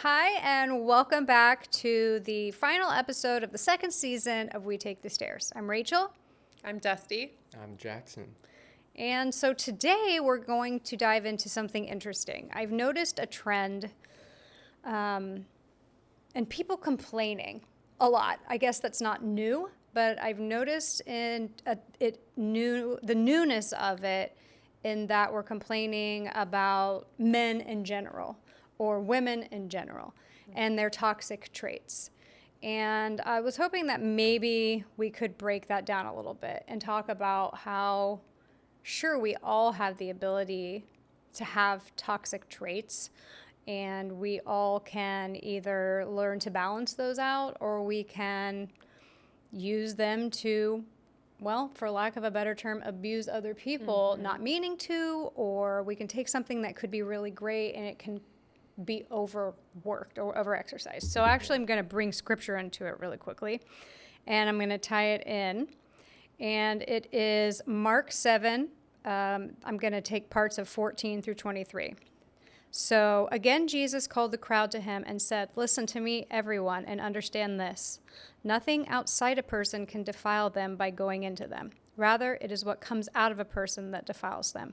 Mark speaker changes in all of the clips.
Speaker 1: Hi, and welcome back to the final episode of the second season of We Take the Stairs. I'm Rachel.
Speaker 2: I'm Dusty.
Speaker 3: I'm Jackson.
Speaker 1: And so today we're going to dive into something interesting. I've noticed a trend and people complaining a lot. I guess that's not new, but I've noticed the newness of it in that we're complaining about men in general or women in general and their toxic traits. And I was hoping that maybe we could break that down a little bit and talk about how, sure, we all have the ability to have toxic traits, and we all can either learn to balance those out or we can use them to, well, for lack of a better term, abuse other people, not meaning to, or we can take something that could be really great and it can be overworked or overexercised. So actually I'm going to bring scripture into it really quickly, and I'm going to tie it in. And it is Mark 7. I'm going to take parts of 14 through 23. So again, Jesus called the crowd to him and said, "Listen to me, everyone, and understand this. Nothing outside a person can defile them by going into them. Rather, it is what comes out of a person that defiles them."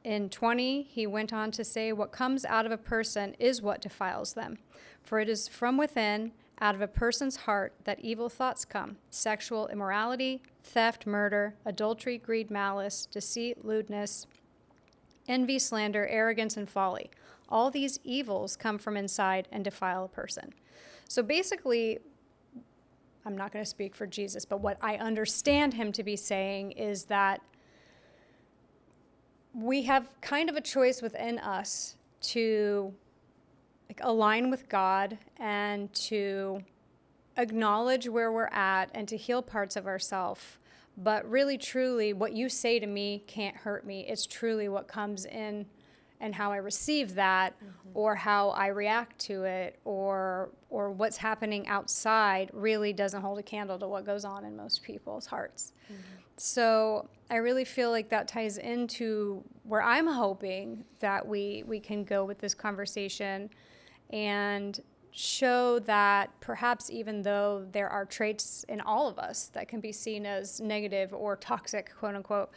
Speaker 1: In 20, he went on to say, "What comes out of a person is what defiles them. For it is from within, out of a person's heart, that evil thoughts come: sexual immorality, theft, murder, adultery, greed, malice, deceit, lewdness, envy, slander, arrogance, and folly. All these evils come from inside and defile a person." So basically, I'm not going to speak for Jesus, but what I understand him to be saying is that we have kind of a choice within us to align with God and to acknowledge where we're at and to heal parts of ourselves. But really, truly, what you say to me can't hurt me. It's truly what comes in and how I receive that, or how I react to it, or what's happening outside really doesn't hold a candle to what goes on in most people's hearts. So I really feel like that ties into where I'm hoping that we can go with this conversation and show that perhaps even though there are traits in all of us that can be seen as negative or toxic, quote unquote,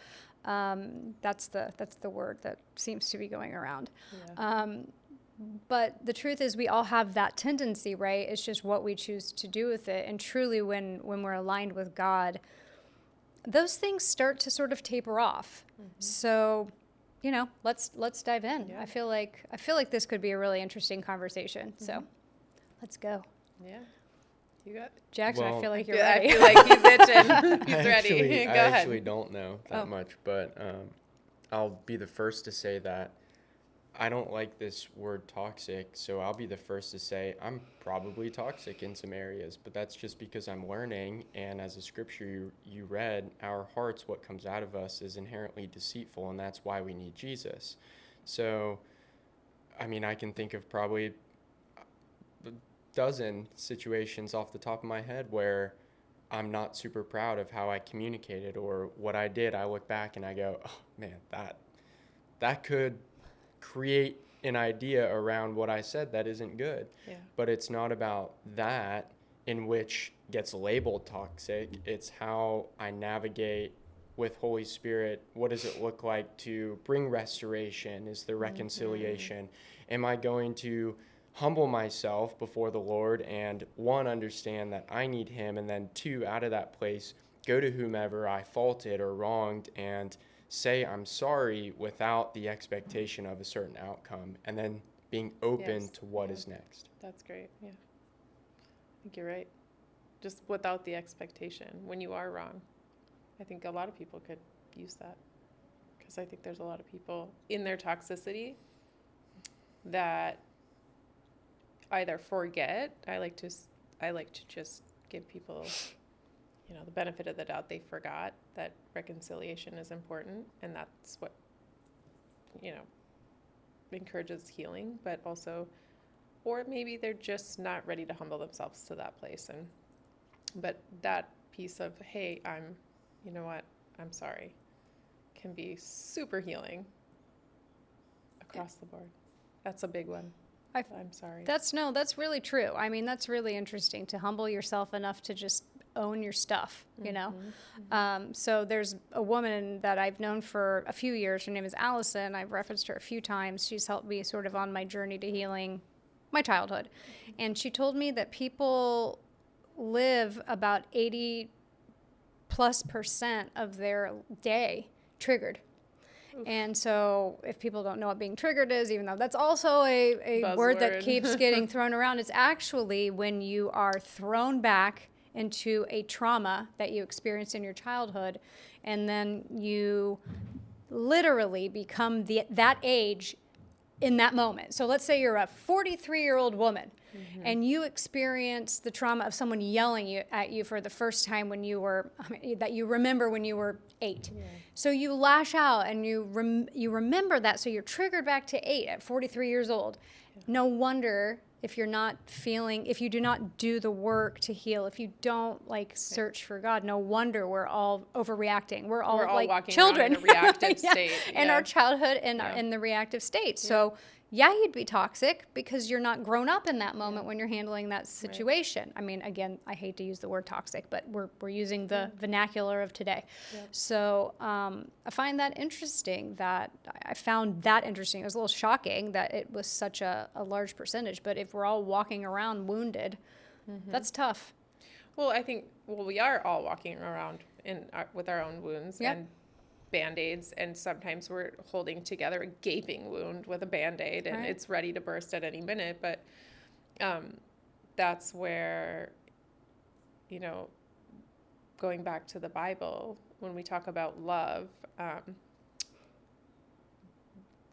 Speaker 1: that's the word that seems to be going around. Yeah. But the truth is we all have that tendency, right? It's just what we choose to do with it. And truly when we're aligned with God, those things start to sort of taper off. So, let's dive in. Yeah. I feel like this could be a really interesting conversation. So let's go.
Speaker 2: Yeah. You got
Speaker 1: Jackson,
Speaker 3: Well,
Speaker 1: I feel like you're ready.
Speaker 2: I feel like he's itching. He's ready. Go
Speaker 3: I
Speaker 2: ahead.
Speaker 3: actually don't know that much, but I'll be the first to say that I don't like this word toxic, so I'll be the first to say I'm probably toxic in some areas, but that's just because I'm learning, and as a scripture you read, our hearts, what comes out of us is inherently deceitful, and that's why we need Jesus. So, I mean, I can think of probably a dozen situations off the top of my head where I'm not super proud of how I communicated or what I did. I look back and I go, oh man, that could create an idea around what I said that isn't good.
Speaker 2: Yeah.
Speaker 3: But it's not about that in which gets labeled toxic. It's how I navigate with Holy Spirit. What does it look like to bring restoration? Is there reconciliation? Am I going to humble myself before the Lord and, one, understand that I need him, and then two, out of that place, go to whomever I faulted or wronged and say I'm sorry without the expectation of a certain outcome, and then being open to what is next.
Speaker 2: That's great. Yeah. I think you're right. Just without the expectation when you are wrong. I think a lot of people could use that, because I think there's a lot of people in their toxicity that either forget. I like to just give people the benefit of the doubt. They forgot that reconciliation is important, and that's what encourages healing, but also, or maybe they're just not ready to humble themselves to that place. But that piece of, hey, I'm sorry, can be super healing across the board. That's a big one. I'm sorry.
Speaker 1: That's really true. I mean, that's really interesting to humble yourself enough to just own your stuff, you know? So there's a woman that I've known for a few years. Her name is Allison. I've referenced her a few times. She's helped me sort of on my journey to healing my childhood. And she told me that people live about 80+% of their day triggered. And so if people don't know what being triggered is, even though that's also a word that keeps getting thrown around, it's actually when you are thrown back into a trauma that you experienced in your childhood, and then you literally become that age in that moment. So let's say you're a 43-year-old woman and you experience the trauma of someone yelling at you for the first time when you were, that you remember when you were 8. Yeah. So you lash out and you remember that, so you're triggered back to 8 at 43 years old. Yeah. No wonder if you do not do the work to heal, if you don't search for God, no wonder we're all overreacting. We're all like
Speaker 2: walking
Speaker 1: children
Speaker 2: in a reactive state.
Speaker 1: In our childhood and in the reactive state. So you'd be toxic because you're not grown up in that moment when you're handling that situation. Right. I mean, again, I hate to use the word toxic, but we're using the vernacular of today. Yep. So I find that interesting. I found that interesting. It was a little shocking that it was such a large percentage. But if we're all walking around wounded, that's tough.
Speaker 2: Well, I think we are all walking around with our own wounds and Band-Aids, and sometimes we're holding together a gaping wound with a Band-Aid, and it's ready to burst at any minute. But that's where, going back to the Bible, when we talk about love, 1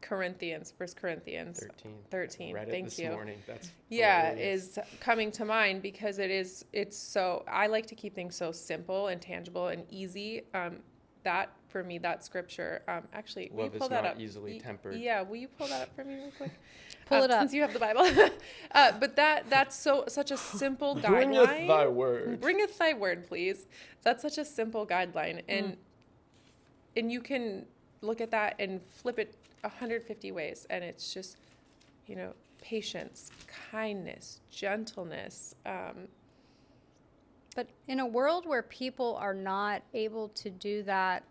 Speaker 2: Corinthians 13.
Speaker 3: Read it
Speaker 2: Thank
Speaker 3: this
Speaker 2: you.
Speaker 3: morning. That's
Speaker 2: is coming to mind because it's so, I like to keep things so simple and tangible and easy. That for me, that scripture, actually, will you pull that up?
Speaker 3: Easily tempered.
Speaker 2: Yeah, will you pull that up for me real quick?
Speaker 1: Pull it up.
Speaker 2: Since you have the Bible. But that's such a simple guideline.
Speaker 3: Bringeth thy word.
Speaker 2: Bringeth thy word, please. That's such a simple guideline. And you can look at that and flip it 150 ways. And it's just, patience, kindness, gentleness.
Speaker 1: But in a world where people are not able to do that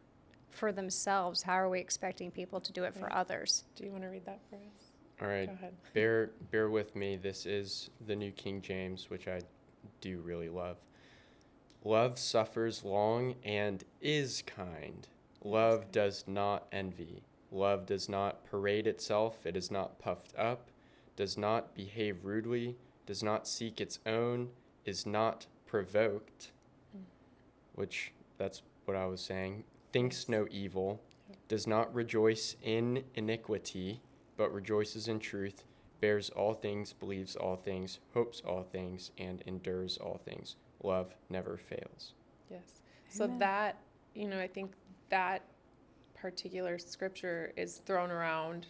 Speaker 1: for themselves, how are we expecting people to do it for others?
Speaker 2: Do you want to read that for us?
Speaker 3: All right.
Speaker 2: Go ahead.
Speaker 3: Bear with me. This is the New King James, which I do really love. Love suffers long and is kind. Love does not envy. Love does not parade itself. It is not puffed up, does not behave rudely, does not seek its own, is not provoked, which that's what I was saying, thinks no evil, does not rejoice in iniquity, but rejoices in truth, bears all things, believes all things, hopes all things, and endures all things. Love never fails.
Speaker 2: Yes. So that, I think that particular scripture is thrown around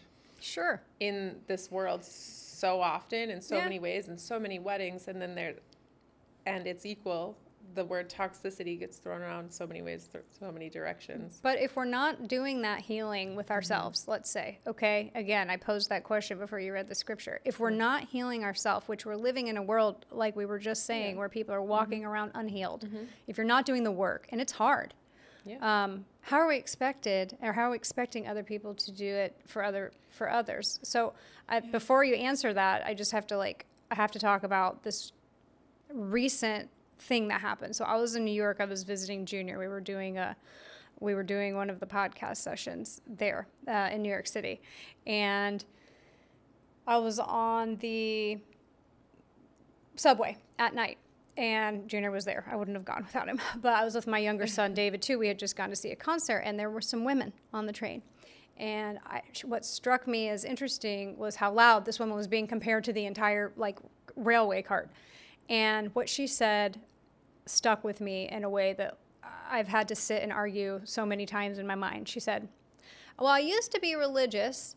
Speaker 2: in this world so often in so many ways, in so many weddings, and it's equal. The word toxicity gets thrown around so many ways, so many directions.
Speaker 1: But if we're not doing that healing with ourselves, let's say, okay, again, I posed that question before you read the scripture. If we're not healing ourselves, which we're living in a world, like we were just saying, where people are walking around unhealed, if you're not doing the work, and it's hard, how are we expecting other people to do it for others? So before you answer that, I just have to I have to talk about this recent thing that happened. So I was in New York. I was visiting Junior. We were doing one of the podcast sessions there in New York City, and I was on the subway at night, and Junior was there. I wouldn't have gone without him, but I was with my younger son David too. We had just gone to see a concert, and there were some women on the train. And what struck me as interesting was how loud this woman was being compared to the entire railway cart. And what she said stuck with me in a way that I've had to sit and argue so many times in my mind. She said, well, I used to be religious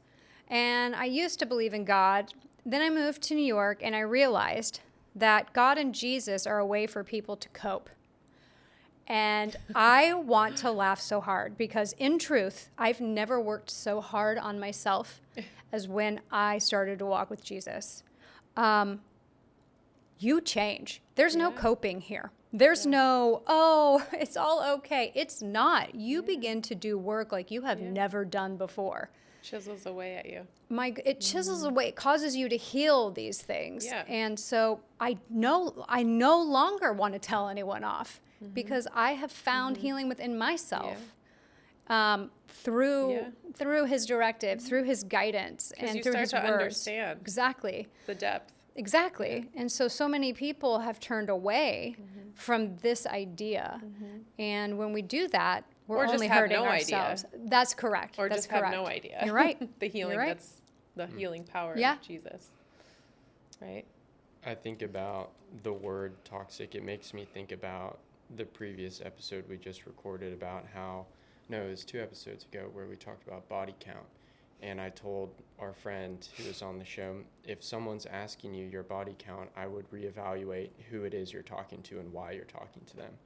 Speaker 1: and I used to believe in God. Then I moved to New York and I realized that God and Jesus are a way for people to cope. And I want to laugh so hard because in truth, I've never worked so hard on myself as when I started to walk with Jesus. you change. There's no
Speaker 2: Yeah.
Speaker 1: coping here. There's
Speaker 2: Yeah.
Speaker 1: no, oh, it's all okay. It's not. You begin to do work like you have never done before.
Speaker 2: Chisels away at you.
Speaker 1: It chisels away. It causes you to heal these things.
Speaker 2: Yeah.
Speaker 1: And so I no longer want to tell anyone off because I have found healing within myself. Through his directive, through his guidance, and
Speaker 2: you
Speaker 1: through
Speaker 2: start
Speaker 1: his
Speaker 2: to
Speaker 1: words.
Speaker 2: understand
Speaker 1: Exactly.
Speaker 2: the depth.
Speaker 1: Exactly. And so many people have turned away from this idea. And when we do that, we're
Speaker 2: Or just
Speaker 1: only
Speaker 2: have
Speaker 1: hurting
Speaker 2: no idea.
Speaker 1: ourselves. That's correct.
Speaker 2: Or
Speaker 1: That's
Speaker 2: just
Speaker 1: correct.
Speaker 2: have no idea.
Speaker 1: You're right.
Speaker 2: The healing,
Speaker 1: You're right.
Speaker 2: that's the healing power
Speaker 1: Yeah.
Speaker 2: of Jesus. Right?
Speaker 3: I think about the word toxic. It makes me think about the previous episode we just recorded about how, no, it was 2 episodes ago where we talked about body count. And I told our friend who was on the show, if someone's asking you your body count, I would reevaluate who it is you're talking to and why you're talking to them.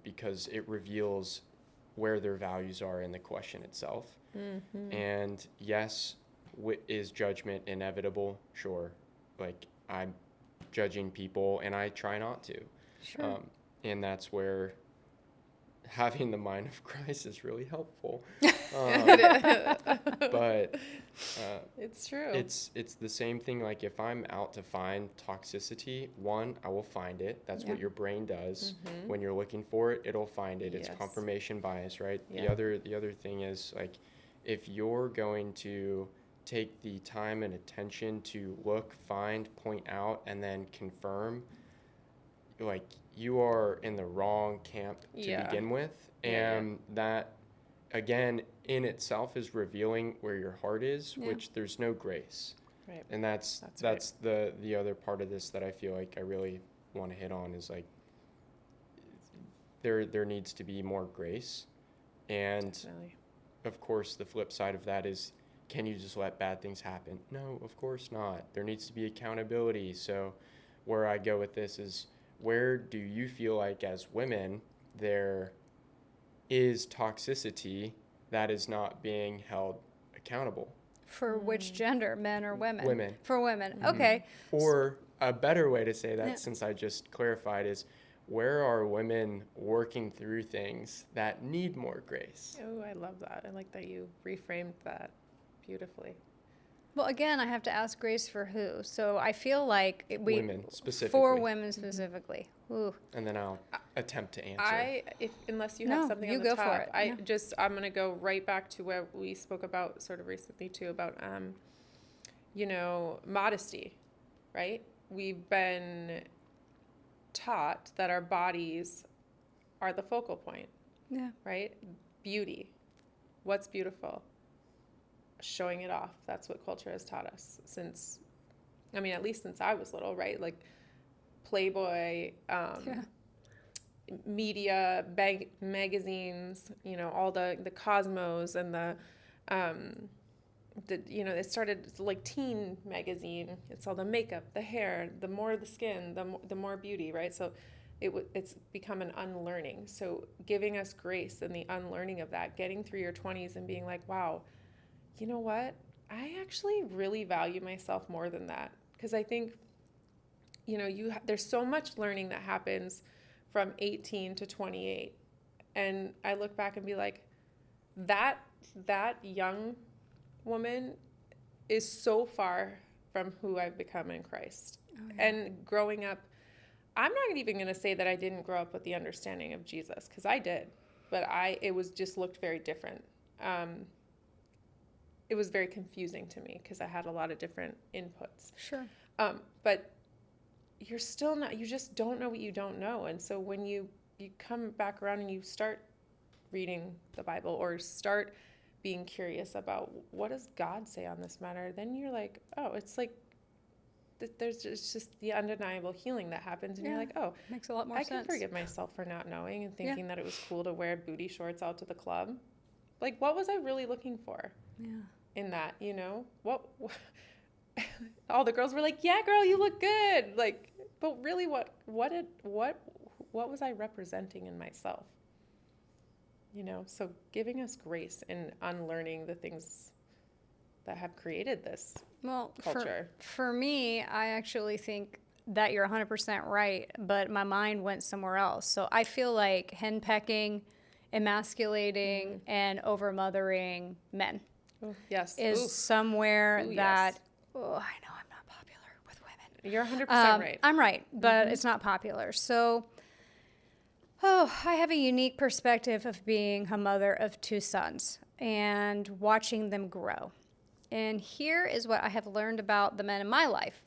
Speaker 3: Because it reveals where their values are in the question itself. And yes, is judgment inevitable? Sure. Like, I'm judging people and I try not to.
Speaker 1: Sure.
Speaker 3: And that's where having the mind of Christ is really helpful. But
Speaker 2: It's true.
Speaker 3: it's the same thing. Like, if I'm out to find toxicity, one, I will find it. That's what your brain does. When you're looking for it, it'll find it. It's
Speaker 2: Yes.
Speaker 3: confirmation bias, right?
Speaker 2: Yeah.
Speaker 3: The other thing is, like, if you're going to take the time and attention to look, find, point out, and then confirm, like, you are in the wrong camp to begin with. And that, again, in itself is revealing where your heart is, which there's no grace.
Speaker 2: Right.
Speaker 3: And that's the other part of this that I feel like I really want to hit on is, like, there needs to be more grace. And
Speaker 2: Definitely.
Speaker 3: of course, the flip side of that is, can you just let bad things happen? No, of course not. There needs to be accountability. So where I go with this is, where do you feel like as women there is toxicity that is not being held accountable?
Speaker 1: For which gender, men or women?
Speaker 3: Women.
Speaker 1: For women. Okay.
Speaker 3: Or a better way to say that, since I just clarified, is where are women working through things that need more grace?
Speaker 2: Oh, I love that. I like that you reframed that beautifully.
Speaker 1: Well, again, I have to ask grace for who. So I feel like
Speaker 3: Women specifically.
Speaker 1: For women specifically. Ooh.
Speaker 3: And then I'll attempt to answer.
Speaker 2: Unless you have
Speaker 1: No,
Speaker 2: something
Speaker 1: you
Speaker 2: on the
Speaker 1: go
Speaker 2: top,
Speaker 1: for it.
Speaker 2: I'm going to go right back to what we spoke about sort of recently too, about, modesty, right? We've been taught that our bodies are the focal point,
Speaker 1: Yeah.
Speaker 2: right? Beauty. What's beautiful? Showing it off. That's what culture has taught us since, at least since I was little, right? Like Playboy, media, magazines, all the Cosmos and it started like teen magazine. It's all the makeup, the hair, the more the skin, the more beauty, right? So it's become an unlearning. So giving us grace in the unlearning of that, getting through your 20s and being like, wow, you know what? I actually really value myself more than that. Because I think, there's so much learning that happens from 18 to 28. And I look back and be like, that young woman is so far from who I've become in Christ. Oh, yeah. And growing up, I'm not even going to say that I didn't grow up with the understanding of Jesus, because I did, but it was just looked very different. It was very confusing to me because I had a lot of different inputs.
Speaker 1: Sure.
Speaker 2: But you're still not, you just don't know what you don't know. And so when you come back around and you start reading the Bible or start being curious about what does God say on this matter, then you're like, oh, it's like, there's just the undeniable healing that happens. And you're like, oh,
Speaker 1: makes a lot more sense.
Speaker 2: I can forgive myself for not knowing and thinking that it was cool to wear booty shorts out to the club. Like, what was I really looking for?
Speaker 1: Yeah.
Speaker 2: In that, what all the girls were like, yeah, girl, you look good. Like, but really what was I representing in myself? So giving us grace in unlearning the things that have created this
Speaker 1: Well,
Speaker 2: culture.
Speaker 1: for me, I actually think that you're 100% right, but my mind went somewhere else. So I feel like henpecking, emasculating, and overmothering men
Speaker 2: Oh, yes.
Speaker 1: is
Speaker 2: Ooh.
Speaker 1: somewhere
Speaker 2: Ooh,
Speaker 1: that,
Speaker 2: yes.
Speaker 1: oh, I know I'm not popular with women.
Speaker 2: You're 100% right.
Speaker 1: I'm right, but it's not popular. So, I have a unique perspective of being a mother of 2 sons and watching them grow. And here is what I have learned about the men in my life.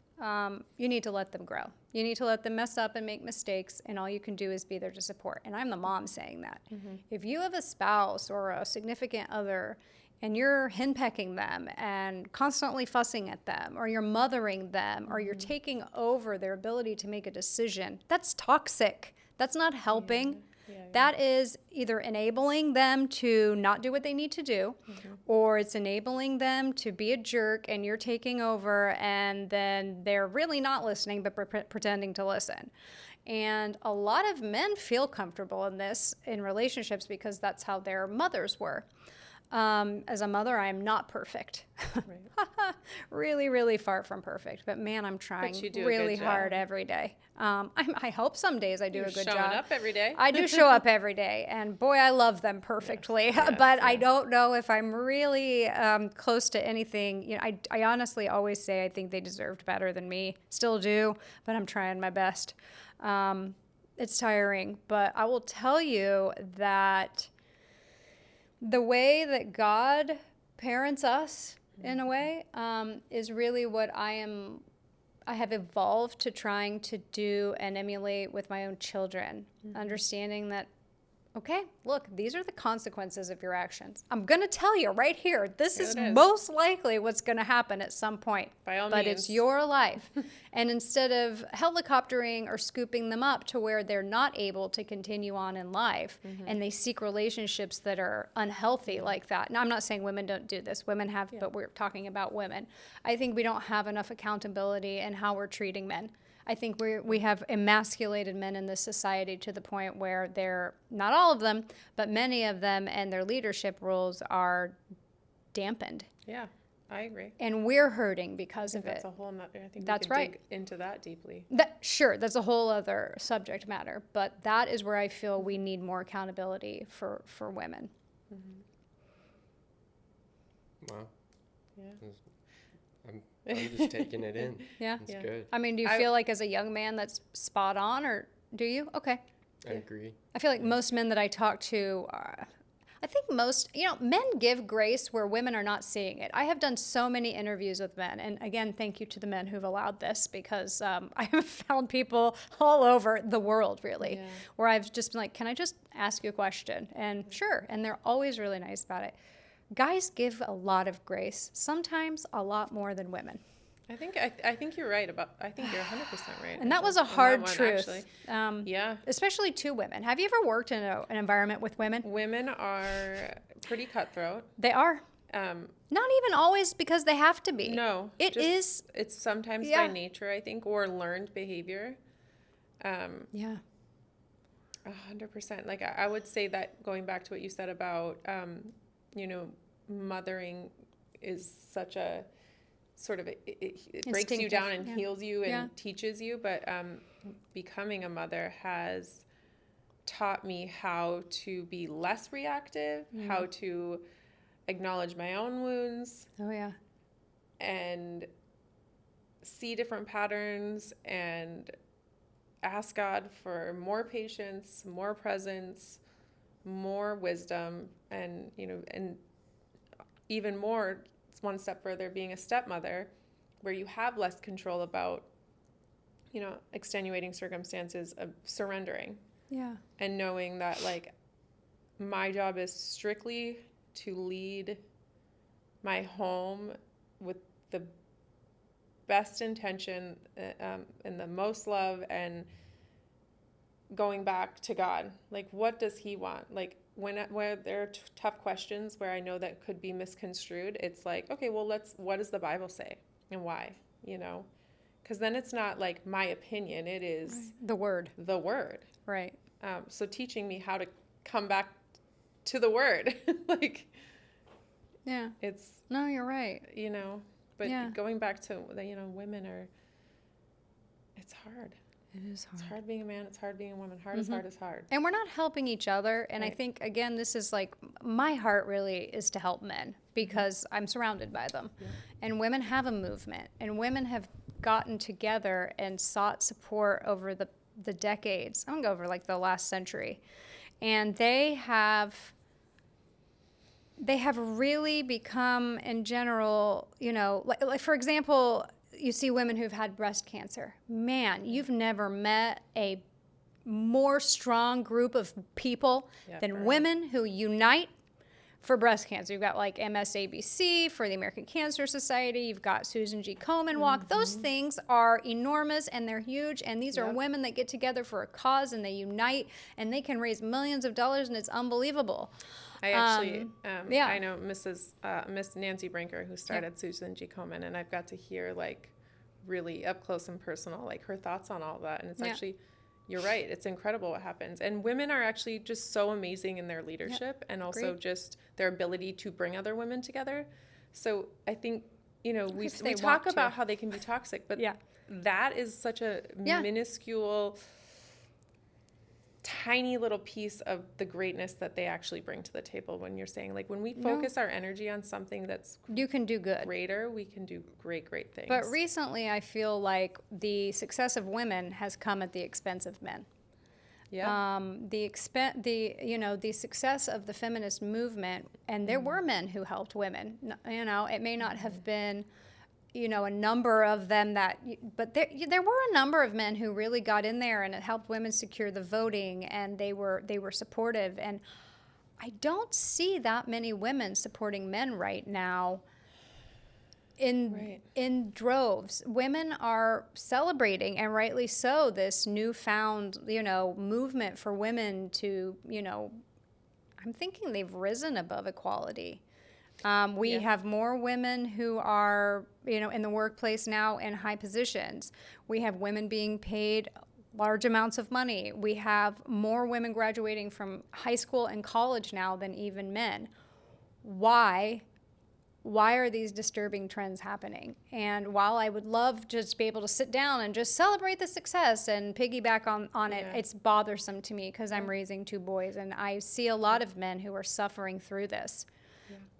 Speaker 1: You need to let them grow. You need to let them mess up and make mistakes, and all you can do is be there to support. And I'm the mom saying that. If you have a spouse or a significant other and you're henpecking them and constantly fussing at them, or you're mothering them, or you're taking over their ability to make a decision, that's toxic. That's not helping.
Speaker 2: Yeah,
Speaker 1: That is either enabling them to not do what they need to do, or it's enabling them to be a jerk and you're taking over, and then they're really not listening but pretending to listen. And a lot of men feel comfortable in this in relationships because that's how their mothers were. As a mother, I am not perfect.
Speaker 2: Right.
Speaker 1: Really, really far from perfect. But man, I'm trying
Speaker 2: you do a
Speaker 1: really
Speaker 2: good
Speaker 1: hard
Speaker 2: job.
Speaker 1: every day. I hope some days I do
Speaker 2: You're
Speaker 1: a good
Speaker 2: showing
Speaker 1: job.
Speaker 2: up every day.
Speaker 1: I do show up every day, and boy, I love them perfectly.
Speaker 2: Yes,
Speaker 1: But I
Speaker 2: yes.
Speaker 1: don't know if I'm really close to anything. You know, I honestly always say I think they deserved better than me. Still do, but I'm trying my best. It's tiring, but I will tell you that the way that God parents us, in a way, is really what I have evolved to trying to do and emulate with my own children. Understanding that, okay, look, these are the consequences of your actions. I'm going to tell you right here, this
Speaker 2: Here
Speaker 1: is
Speaker 2: it is.
Speaker 1: most likely what's going to happen at some point.
Speaker 2: By all
Speaker 1: but
Speaker 2: means.
Speaker 1: it's your life. And instead of helicoptering or scooping them up to where they're not able to continue on in life and they seek relationships that are unhealthy like that. Now, I'm not saying women don't do this. Women have, but we're talking about women. I think we don't have enough accountability in how we're treating men. I think we have emasculated men in this society to the point where they're, not all of them, but many of them and their leadership roles are dampened.
Speaker 2: Yeah, I agree.
Speaker 1: And we're hurting because of
Speaker 2: That's
Speaker 1: it.
Speaker 2: a whole nother, I think
Speaker 1: That's
Speaker 2: we could
Speaker 1: right.
Speaker 2: dig into that deeply.
Speaker 1: Sure, that's a whole other subject matter, but that is where I feel we need more accountability for women.
Speaker 3: Wow.
Speaker 2: Yeah.
Speaker 3: I'm just taking it in.
Speaker 1: Yeah.
Speaker 3: It's
Speaker 2: Yeah.
Speaker 3: good.
Speaker 1: I mean, do you feel like as a young man that's spot on, or do you? Okay.
Speaker 3: I agree.
Speaker 1: I feel like most men that I talk to, I think most, men give grace where women are not seeing it. I have done so many interviews with men. And again, thank you to the men who've allowed this, because I have found people all over the world, really,
Speaker 2: Yeah.
Speaker 1: where I've just been like, can I just ask you a question? And sure. And they're always really nice about it. Guys give a lot of grace, sometimes a lot more than women.
Speaker 2: I think you're right I think you're 100% right.
Speaker 1: And that was a
Speaker 2: on that
Speaker 1: hard
Speaker 2: one,
Speaker 1: truth.
Speaker 2: actually. Yeah.
Speaker 1: Especially to women. Have you ever worked in an environment with women?
Speaker 2: Women are pretty cutthroat.
Speaker 1: They are. Not even always because they have to be.
Speaker 2: No.
Speaker 1: It is.
Speaker 2: It's sometimes
Speaker 1: Yeah.
Speaker 2: by nature, I think, or learned behavior.
Speaker 1: Yeah.
Speaker 2: 100%. Like, I would say that going back to what you said about, mothering is such a sort of, it breaks you down and
Speaker 1: yeah.
Speaker 2: heals you and
Speaker 1: Yeah.
Speaker 2: teaches you. But becoming a mother has taught me how to be less reactive, how to acknowledge my own wounds
Speaker 1: Oh, yeah.
Speaker 2: and see different patterns and ask God for more patience, more presence, more wisdom, and even more, it's one step further, being a stepmother, where you have less control about, extenuating circumstances of surrendering
Speaker 1: Yeah.
Speaker 2: and knowing that, like, my job is strictly to lead my home with the best intention and the most love, and going back to God. Like, what does He want? Like, where there are tough questions where I know that could be misconstrued, it's like, okay, well, what does the Bible say and why? Because then it's not like my opinion, it is
Speaker 1: The word.
Speaker 2: the Word.
Speaker 1: Right.
Speaker 2: So teaching me how to come back to the Word, like,
Speaker 1: Yeah.
Speaker 2: It's,
Speaker 1: No, you're right.
Speaker 2: but
Speaker 1: Yeah.
Speaker 2: going back to women it's hard.
Speaker 1: It is
Speaker 2: It's hard being a man. It's hard being a woman. Hard is hard is hard.
Speaker 1: And we're not helping each other. And I
Speaker 2: Right.
Speaker 1: think, again, this is like my heart really is to help men because I'm surrounded by them.
Speaker 2: Yeah.
Speaker 1: And women have a movement, and women have gotten together and sought support over the decades. I'm going to go over like the last century. And they have really become, in general, like for example, you see women who've had breast cancer. Man, you've never met a more strong group of people than women who unite for breast cancer. You've got like MSABC for the American Cancer Society. You've got Susan G. Komen Walk. Those things are enormous and they're huge. And these are women that get together for a cause and they unite and they can raise millions of dollars and it's unbelievable.
Speaker 2: I actually, I know Miss Nancy Brinker, who started Susan G. Komen, and I've got to hear like really up close and personal, like her thoughts on all of that. And it's actually, you're right. It's incredible what happens. And women are actually just so amazing in their leadership and also just their ability to bring other women together. So I think, we talk about how they can be toxic, but that is such a minuscule, tiny little piece of the greatness that they actually bring to the table. When you're saying, like, when we focus our energy on something that's
Speaker 1: you can do good
Speaker 2: greater, we can do great things.
Speaker 1: But recently I feel like the success of women has come at the expense of men. The success of the feminist movement, and there were men who helped women. It may not have been a number of them but there were a number of men who really got in there and it helped women secure the voting, and they were supportive. And I don't see that many women supporting men right now in droves. Women are celebrating, and rightly so, this newfound, movement for women to, I'm thinking they've risen above equality. We have more women who are, in the workplace now in high positions. We have women being paid large amounts of money. We have more women graduating from high school and college now than even men. Why are these disturbing trends happening? And while I would love just to be able to sit down and just celebrate the success and piggyback on it, it's bothersome to me because I'm raising 2 boys and I see a lot of men who are suffering through this.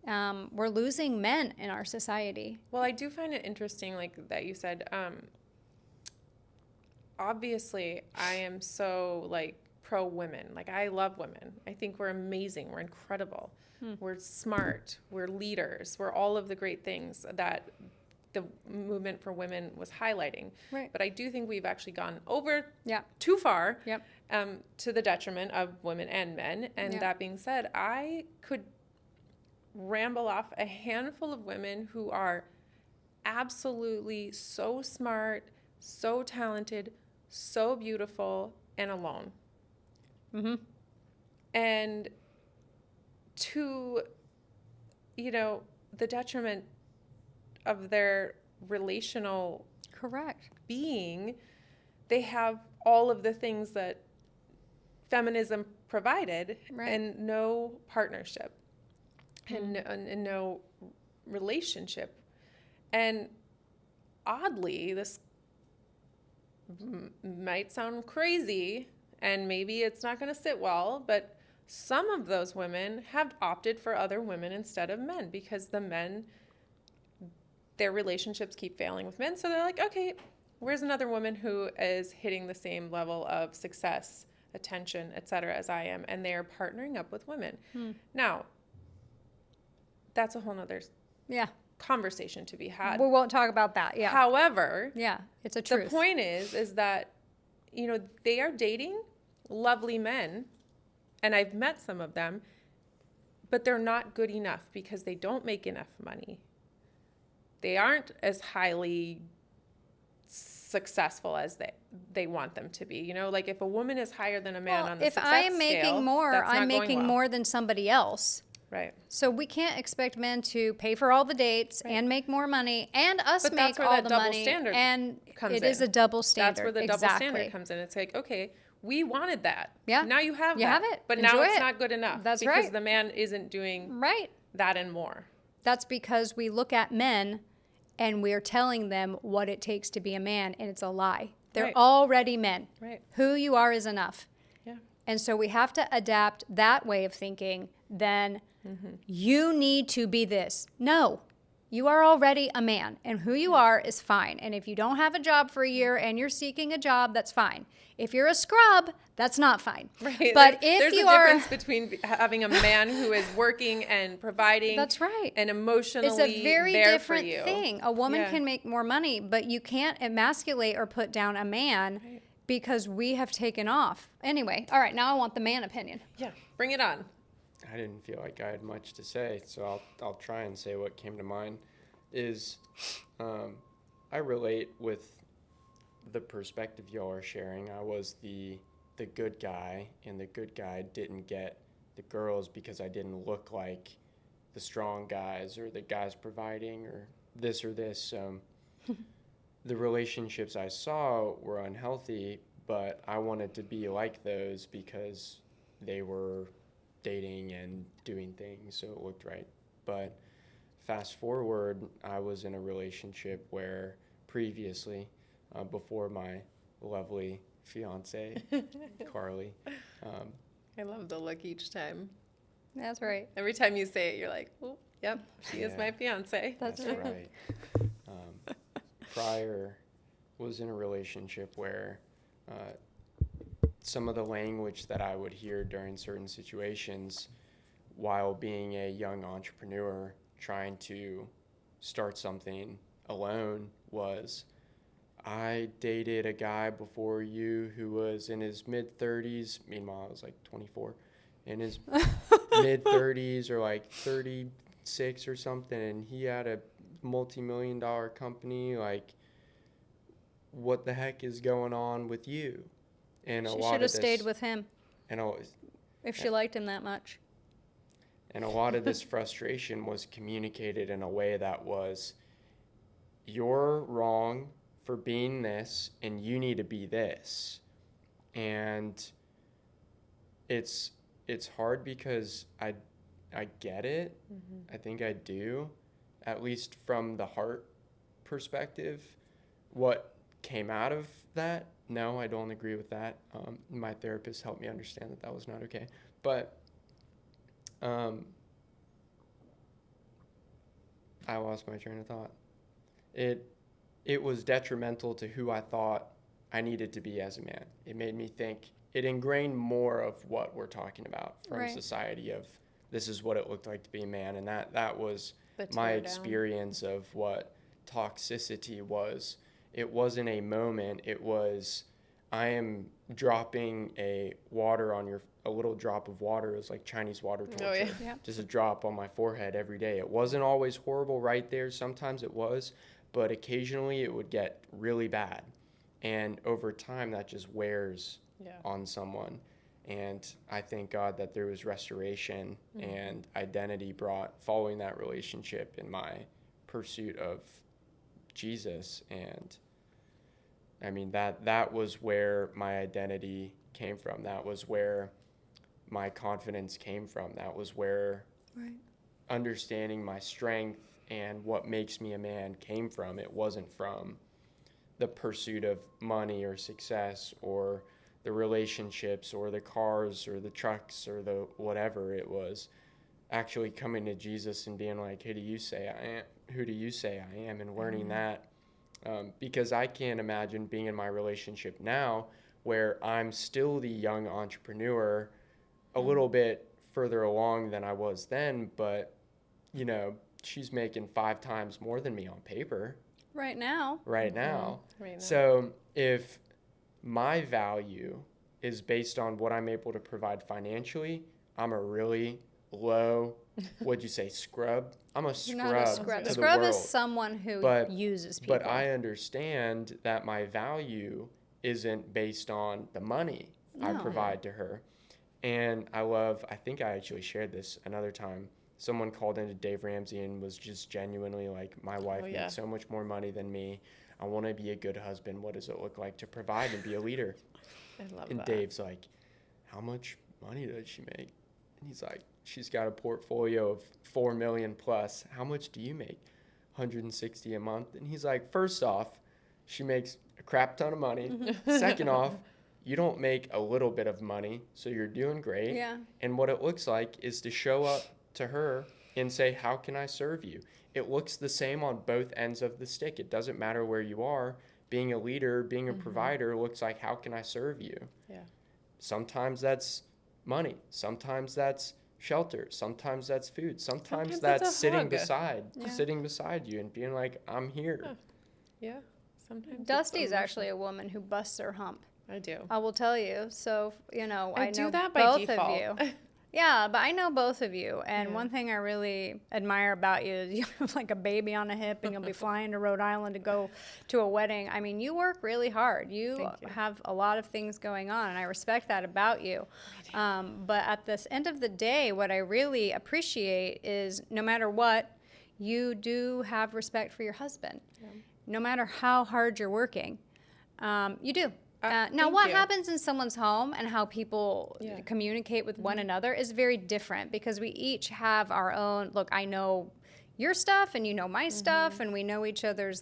Speaker 1: We're losing men in our society.
Speaker 2: Well, I do find it interesting, like that you said, obviously I am so like pro women. Like I love women. I think we're amazing. We're incredible. We're smart. We're leaders. We're all of the great things that the movement for women was highlighting.
Speaker 1: Right.
Speaker 2: But I do think we've actually gone over
Speaker 1: too
Speaker 2: far to the detriment of women and men. And that being said, I could ramble off a handful of women who are absolutely so smart, so talented, so beautiful, and alone. And to, the detriment of their relational being, they have all of the things that feminism provided and no partnership. And no relationship. And oddly, this might sound crazy, and maybe it's not going to sit well, but some of those women have opted for other women instead of men because the men, their relationships keep failing with men. So they're like, okay, where's another woman who is hitting the same level of success, attention, etc. as I am? And they are partnering up with women. Now, that's a whole nother conversation to be had.
Speaker 1: We won't talk about that.
Speaker 2: However,
Speaker 1: it's a truth.
Speaker 2: The point is that, they are dating lovely men, and I've met some of them, but they're not good enough because they don't make enough money. They aren't as highly successful as they want them to be. Like if a woman is higher than a man on the success scale,
Speaker 1: if I'm making more, I'm making more than somebody else.
Speaker 2: Right.
Speaker 1: So we can't expect men to pay for all the dates and make more money and us make all the money. And it is a double standard.
Speaker 2: That's where the double standard comes in. It's like, okay, we wanted that.
Speaker 1: Yeah.
Speaker 2: Now you have that.
Speaker 1: You have it.
Speaker 2: But
Speaker 1: Enjoy
Speaker 2: now it's
Speaker 1: it.
Speaker 2: not good enough.
Speaker 1: That's
Speaker 2: because the man isn't doing that and more.
Speaker 1: That's because we look at men and we're telling them what it takes to be a man, and it's a lie. They're
Speaker 2: Right.
Speaker 1: already men.
Speaker 2: Right.
Speaker 1: Who you are is enough.
Speaker 2: Yeah.
Speaker 1: And so we have to adapt that way of thinking. Then you need to be this. No, you are already a man, and who you are is fine. And if you don't have a job for a year and you're seeking a job, that's fine. If you're a scrub, that's not fine.
Speaker 2: Right.
Speaker 1: But
Speaker 2: There's
Speaker 1: if you
Speaker 2: a
Speaker 1: are,
Speaker 2: difference between having a man who is working and providing.
Speaker 1: that's right.
Speaker 2: And emotionally
Speaker 1: It's a very
Speaker 2: there
Speaker 1: different
Speaker 2: for you.
Speaker 1: thing. A woman
Speaker 2: Yeah.
Speaker 1: can make more money, but you can't emasculate or put down a man
Speaker 2: Right.
Speaker 1: because we have taken off. Anyway, all right, now I want the man opinion.
Speaker 2: Yeah. Bring it on.
Speaker 3: I didn't feel like I had much to say, so I'll try and say what came to mind. Is I relate with the perspective y'all are sharing. I was the good guy, and the good guy didn't get the girls because I didn't look like the strong guys or the guys providing or this or this. The relationships I saw were unhealthy, but I wanted to be like those because they were dating and doing things, so it looked right. But fast forward, I was in a relationship where previously, before my lovely fiance, Carly,
Speaker 2: I love the look each time.
Speaker 1: That's right.
Speaker 2: Every time you say it, you're like, oh, yep, she is
Speaker 3: Yeah.
Speaker 2: my fiance.
Speaker 1: That's
Speaker 3: right. Prior was in a relationship where some of the language that I would hear during certain situations while being a young entrepreneur trying to start something alone was, I dated a guy before you who was in his mid-30s. Meanwhile, I was like 24. In his mid-30s or like 36 or something, and he had a multi-million-dollar company. Like, what the heck is going on with you? And
Speaker 1: She should have stayed with him
Speaker 3: and
Speaker 1: if she liked him that much.
Speaker 3: And a lot of this frustration was communicated in a way that was, you're wrong for being this, and you need to be this. And it's hard because I get it. I think I do, at least from the heart perspective. What came out of that? No, I don't agree with that. My therapist helped me understand that was not okay. But I lost my train of thought. It was detrimental to who I thought I needed to be as a man. It made me think. It ingrained more of what we're talking about from
Speaker 1: Right.
Speaker 3: society of this is what it looked like to be a man, and that was
Speaker 2: The
Speaker 3: my
Speaker 2: tear down.
Speaker 3: experience of what toxicity was. It wasn't a moment. It was, I am dropping a little drop of water is like Chinese water torture.
Speaker 2: Oh, yeah.
Speaker 1: Yeah.
Speaker 3: Just a drop on my forehead every day. It wasn't always horrible right there. Sometimes it was, but occasionally it would get really bad. And over time, that just wears
Speaker 2: Yeah.
Speaker 3: on someone. And I thank God that there was restoration and identity brought following that relationship in my pursuit of Jesus. And I mean, that was where my identity came from. That was where my confidence came from. That was where
Speaker 1: Right.
Speaker 3: understanding my strength and what makes me a man came from. It wasn't from the pursuit of money or success or the relationships or the cars or the trucks or the whatever. It was actually coming to Jesus and being like, who do you say I am? Who do you say I am? And learning that. Because I can't imagine being in my relationship now where I'm still the young entrepreneur, a little bit further along than I was then, but, she's making 5 times more than me on paper
Speaker 1: Right now.
Speaker 3: right now.
Speaker 2: Right now.
Speaker 3: So if my value is based on what I'm able to provide financially, I'm a really low, what'd you say, scrub? I'm a
Speaker 1: You're
Speaker 3: scrub,
Speaker 1: not a scrub.
Speaker 3: to
Speaker 1: A
Speaker 3: the
Speaker 1: scrub
Speaker 3: world.
Speaker 1: is someone who
Speaker 3: But-
Speaker 1: uses people.
Speaker 3: But I understand that my value isn't based on the money I
Speaker 1: No.
Speaker 3: provide to her. And I think I actually shared this another time. Someone called into Dave Ramsey and was just genuinely like, my wife
Speaker 2: Oh, yeah.
Speaker 3: makes so much more money than me. I want to be a good husband. What does it look like to provide and be a leader?
Speaker 2: I love
Speaker 3: And
Speaker 2: that.
Speaker 3: Dave's like, how much money does she make? And he's like, she's got a portfolio of 4 million plus. How much do you make? 160 a month. And he's like, first off, she makes a crap ton of money. Second off, you don't make a little bit of money, so you're doing great.
Speaker 1: Yeah.
Speaker 3: And what it looks like is to show up to her and say, how can I serve you? It looks the same on both ends of the stick. It doesn't matter where you are. Being a leader, being a provider looks like, how can I serve you?
Speaker 2: Yeah.
Speaker 3: Sometimes that's money. Sometimes that's shelter. Sometimes that's food. Sometimes
Speaker 2: Sometimes
Speaker 3: that's
Speaker 2: it's a
Speaker 3: sitting
Speaker 2: hug.
Speaker 3: sitting beside you and being like, I'm here.
Speaker 2: Yeah. Yeah. Sometimes
Speaker 1: Dusty's
Speaker 2: it's
Speaker 1: actually a woman who busts her hump.
Speaker 2: I do.
Speaker 1: I will tell you. So, I
Speaker 2: I do
Speaker 1: know
Speaker 2: that by
Speaker 1: both
Speaker 2: default.
Speaker 1: of you. Yeah, but I know both of you. And
Speaker 2: Yeah.
Speaker 1: one thing I really admire about you is you have like a baby on a hip and you'll be flying to Rhode Island to go to a wedding. I mean, you work really hard. You
Speaker 2: Thank you.
Speaker 1: have a lot of things going on, and I respect that about you. But at this end of the day, what I really appreciate is no matter what, you do have respect for your husband.
Speaker 2: Yeah.
Speaker 1: No matter how hard you're working, you do. Now,
Speaker 2: thank
Speaker 1: what
Speaker 2: you.
Speaker 1: happens in someone's home and how people
Speaker 2: Yeah.
Speaker 1: communicate with one another is very different because we each have our own. Look, I know your stuff and you know my stuff, and we know each other's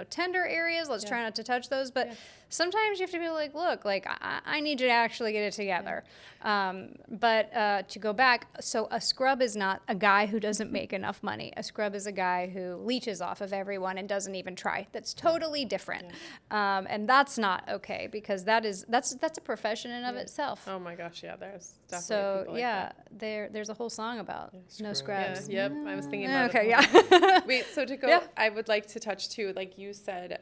Speaker 1: tender areas. Let's try not to touch those. But sometimes you have to be like, look, like I need you to actually get it together. But to go back, so a scrub is not a guy who doesn't make enough money. A scrub is a guy who leeches off of everyone and doesn't even try. That's totally different, and that's not okay because that's a profession in of itself.
Speaker 2: Oh my gosh, yeah, there's definitely
Speaker 1: So
Speaker 2: people like
Speaker 1: yeah,
Speaker 2: that.
Speaker 1: there's a whole song about no
Speaker 3: Scrubs.
Speaker 1: scrubs.
Speaker 2: Yeah, yep, I was thinking about
Speaker 1: Okay,
Speaker 2: it.
Speaker 1: yeah.
Speaker 2: Wait, so to go,
Speaker 1: Yeah.
Speaker 2: I would like to touch too, like you said,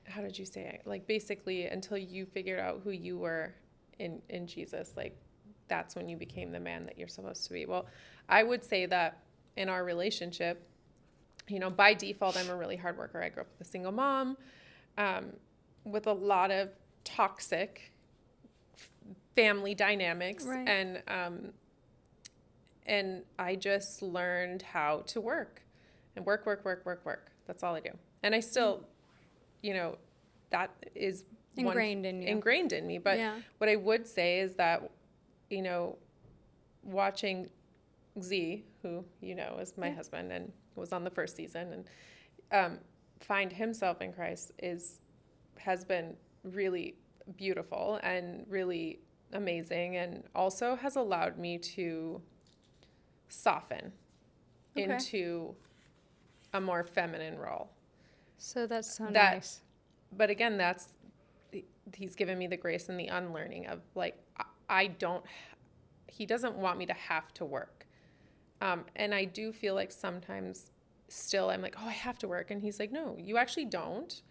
Speaker 2: how did you say it? Like basically until you figured out who you were in Jesus, like that's when you became the man that you're supposed to be. Well, I would say that in our relationship, by default, I'm a really hard worker. I grew up with a single mom, with a lot of toxic family dynamics.
Speaker 1: Right.
Speaker 2: And I just learned how to work and work. That's all I do. And I still, that is
Speaker 1: Ingrained in you.
Speaker 2: Ingrained in me. But
Speaker 1: Yeah.
Speaker 2: what I would say is that, watching Z, who, is my husband and was on the first season, and find himself in Christ has been really beautiful and really amazing, and also has allowed me to soften into a more feminine role.
Speaker 1: So that's so
Speaker 2: That-
Speaker 1: nice.
Speaker 2: But again, he's given me the grace and the unlearning of like, he doesn't want me to have to work. And I do feel like sometimes still I'm like, oh, I have to work. And he's like, no, you actually don't,